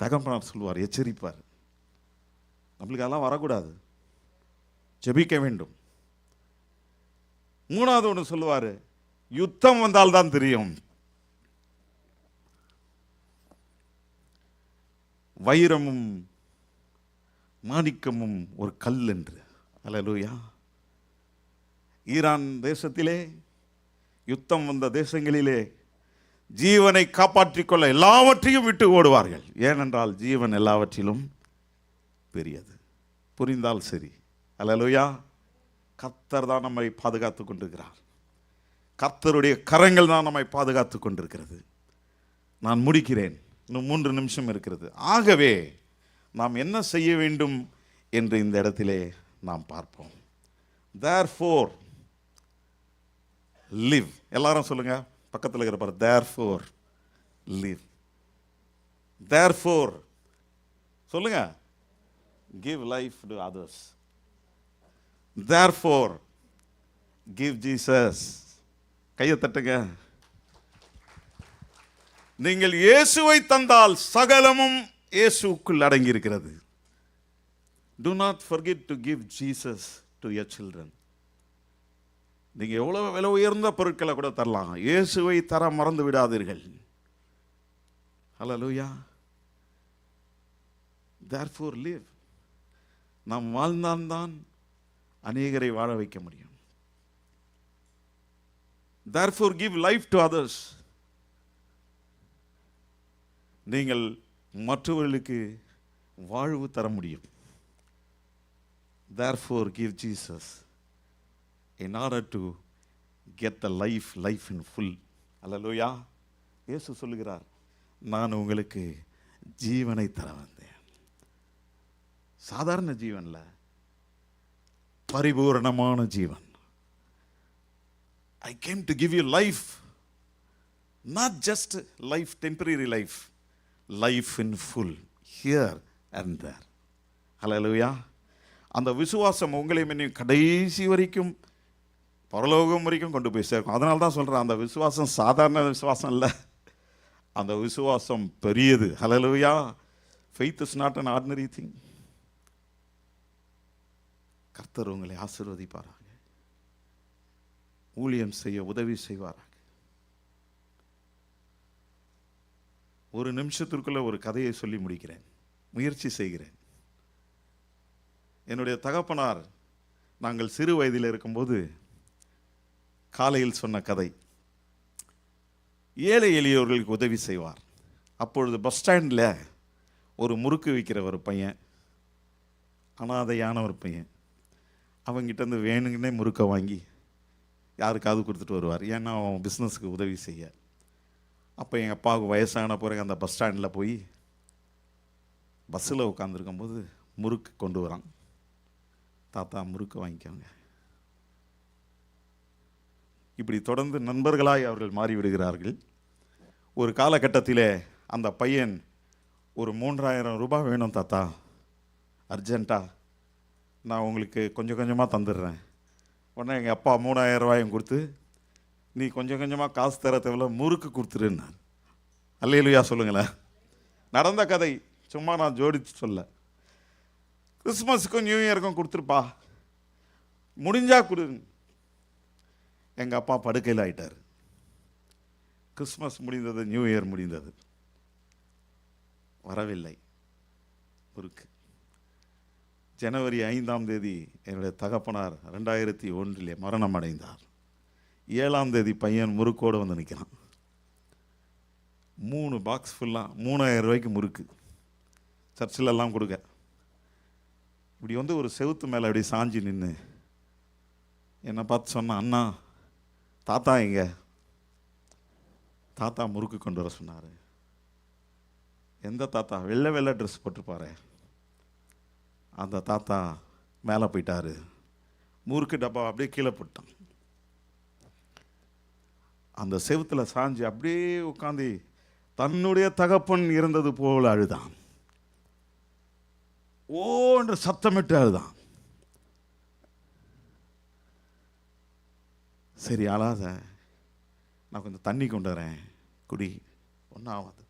தகப்பனார் சொல்லுவார், எச்சரிப்பார். நம்மளுக்கு அதெல்லாம் வரக்கூடாது, ஜெபிக்க வேண்டும். மூணாவது ஒன்று சொல்லுவார், யுத்தம் வந்தால்தான் தெரியும். வைரமும் மாணிக்கமும் ஒரு கல் என்று. அல்லேலூயா. ஈரான் தேசத்திலே, யுத்தம் வந்த தேசங்களிலே ஜீவனை காப்பாற்றிக் கொள்ள எல்லாவற்றையும் விட்டு ஓடுவார்கள். ஏனென்றால் ஜீவன் எல்லாவற்றிலும் பெரியது. புரிந்தால் சரி. அல்லேலூயா. கர்த்தர் தான் நம்மை பாதுகாத்து கொண்டிருக்கிறார். கர்த்தருடைய கரங்கள் தான் நம்மை பாதுகாத்து கொண்டிருக்கிறது. நான் முடிக்கிறேன், இன்னும் 3 நிமிஷம் இருக்கிறது. ஆகவே நாம் என்ன செய்ய வேண்டும் என்று இந்த இடத்திலே நாம் பார்ப்போம். therefore live. எல்லாரும் சொல்லுங்க, பக்கத்தில் இருக்கிற பாரு, therefore live. therefore சொல்லுங்க, give life to others. therefore give Jesus. கையை தட்டுங்க. நீங்கள் இயேசுவை தந்தால் சகலமும் இயேசுக்குள் அடங்கி இருக்கிறது. do not forget to give Jesus to your children. நீங்க எவ்வளவு விலை உயர்ந்த பொருட்களை கூட தரலாம், இயேசுவை தர மறந்து விடாதீர்கள். ஹல்லேலூயா. therefore live. நாம் வாழ்ந்தால்தான் அநேகரை வாழ வைக்க முடியும். therefore give life to others. நீங்கள் மற்றவர்களுக்கு வாழ்வு தர முடியும். therefore give Jesus in order to get the life in full. அல்லேலூயா. இயேசு சொல்லுகிறார், நான் உங்களுக்கு ஜீவனை தர வந்தேன். சாதாரண ஜீவன்ல, பரிபூரணமான ஜீவன். I came to give you life, not just life, temporary life in full, here and there. Hallelujah. அந்த விசுவாசம் உங்களை கடைசி வரைக்கும், பரலோகம் வரைக்கும் கொண்டு போய் சேர்க்கும். அதனால தான் சொல்கிறேன், அந்த விசுவாசம் சாதாரண விசுவாசம் இல்லை, அந்த விசுவாசம் பெரியது. Hallelujah. Faith is not an ordinary thing. கர்த்தர் உங்களை ஆசீர்வதிப்பாராக, ஊழியம் செய்ய உதவி செய்வாராக. ஒரு நிமிஷத்திற்குள்ள ஒரு கதையை சொல்லி முடிக்கிறேன், முயற்சி செய்கிறேன். என்னுடைய தகப்பனார் நாங்கள் சிறு வயதில் இருக்கும்போது காலையில் சொன்ன கதை. ஏழை எளியோர்களுக்கு உதவி செய்வார். அப்பொழுது பஸ் ஸ்டாண்டில் ஒரு முறுக்கு விற்கிற ஒரு பையன், அனாதையான ஒரு பையன், அவங்கிட்டேருந்து வேணுங்கன்னே முறுக்கை வாங்கி யாருக்காவது கொடுத்துட்டு வருவார். ஏன்னா அவன் பிஸ்னஸுக்கு உதவி செய்ய. அப்போ எங்கள் அப்பாவுக்கு வயசான பிறகு அந்த பஸ் ஸ்டாண்டில் போய் பஸ்ஸில் உட்காந்துருக்கும்போது முறுக்கு கொண்டு வரான். தாத்தா முறுக்கு வாங்கிக்கோங்க. இப்படி தொடர்ந்து நண்பர்களாய் அவர்கள் மாறிவிடுகிறார்கள். ஒரு காலகட்டத்தில் அந்த பையன், ஒரு 3000 ரூபாய் வேணும் தாத்தா, அர்ஜென்ட்டா, நான் உங்களுக்கு கொஞ்சம் கொஞ்சமாக தந்துடுறேன். உடனே எங்கள் அப்பா 3000 ரூபாயும் கொடுத்து, நீ கொஞ்சம் கொஞ்சமாக காசு தர தேவையில்ல, முறுக்கு கொடுத்துருன்னார். அல்லேலூயா சொல்லுங்களேன். நடந்த கதை, சும்மா நான் ஜோடிச்சு சொல்ல. கிறிஸ்மஸுக்கும் நியூ இயருக்கும் கொடுத்துருப்பா, முடிஞ்சா கொடு. எங்கள் அப்பா படுக்கையில் ஆயிட்டார். கிறிஸ்மஸ் முடிந்தது, நியூ இயர் முடிந்தது, வரவில்லை முறுக்கு. ஜனவரி 5ஆம் தேதி என்னுடைய தகப்பனார் 2001 மரணம் அடைந்தார். 7ஆம் தேதி பையன் முறுக்கோடு வந்து நிற்கிறான். 3 பாக்ஸ் ஃபுல்லாக 3000 ரூபாய்க்கு முறுக்கு, சர்ச்சிலெல்லாம் கொடுக்க. இப்படி வந்து ஒரு செவுத்து மேலே அப்படி சாஞ்சி நின்று என்னை பார்த்து சொன்னான், அண்ணா தாத்தா எங்க? தாத்தா முறுக்கு கொண்டு வர சொன்னார். எந்த தாத்தா? வெள்ளை வெள்ளை ட்ரெஸ் போட்டிருப்பாரு அந்த தாத்தா மேலே போயிட்டாரு. முறுக்கு டப்பா அப்படியே கீழே போட்டான். அந்த செவுத்தில் சாஞ்சி அப்படியே உட்காந்து தன்னுடைய தகப்பன் இருந்தது போல் அழுதான். ஓன்ற சத்தமிட்டு அழுதான். சரி அழாத, நான் கொஞ்சம் தண்ணி கொண்டு வரேன், குடி. ஒன்றும் ஆகாது.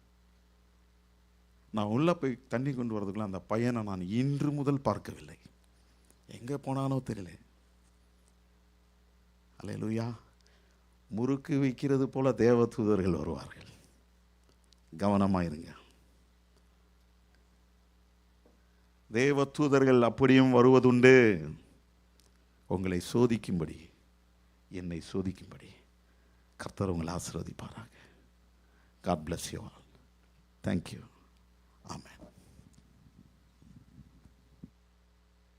நான் உள்ளே போய் தண்ணி கொண்டு வரதுக்குள்ள அந்த பையனை நான் இன்று முதல் பார்க்கவில்லை. எங்கே போனானோ தெரியல. அல்லேலூயா. முறுக்கு வைக்கிறது போல தேவதூதர்கள் வருவார்கள். கவனமாயிருங்க. தேவதூதர்கள் அப்படியும் வருவதுண்டு. உங்களை சோதிக்கும்படி, என்னை சோதிக்கும்படி. கர்த்தர் உங்களை ஆசீர்வதிப்பாராக. God bless you all. Thank you. Amen.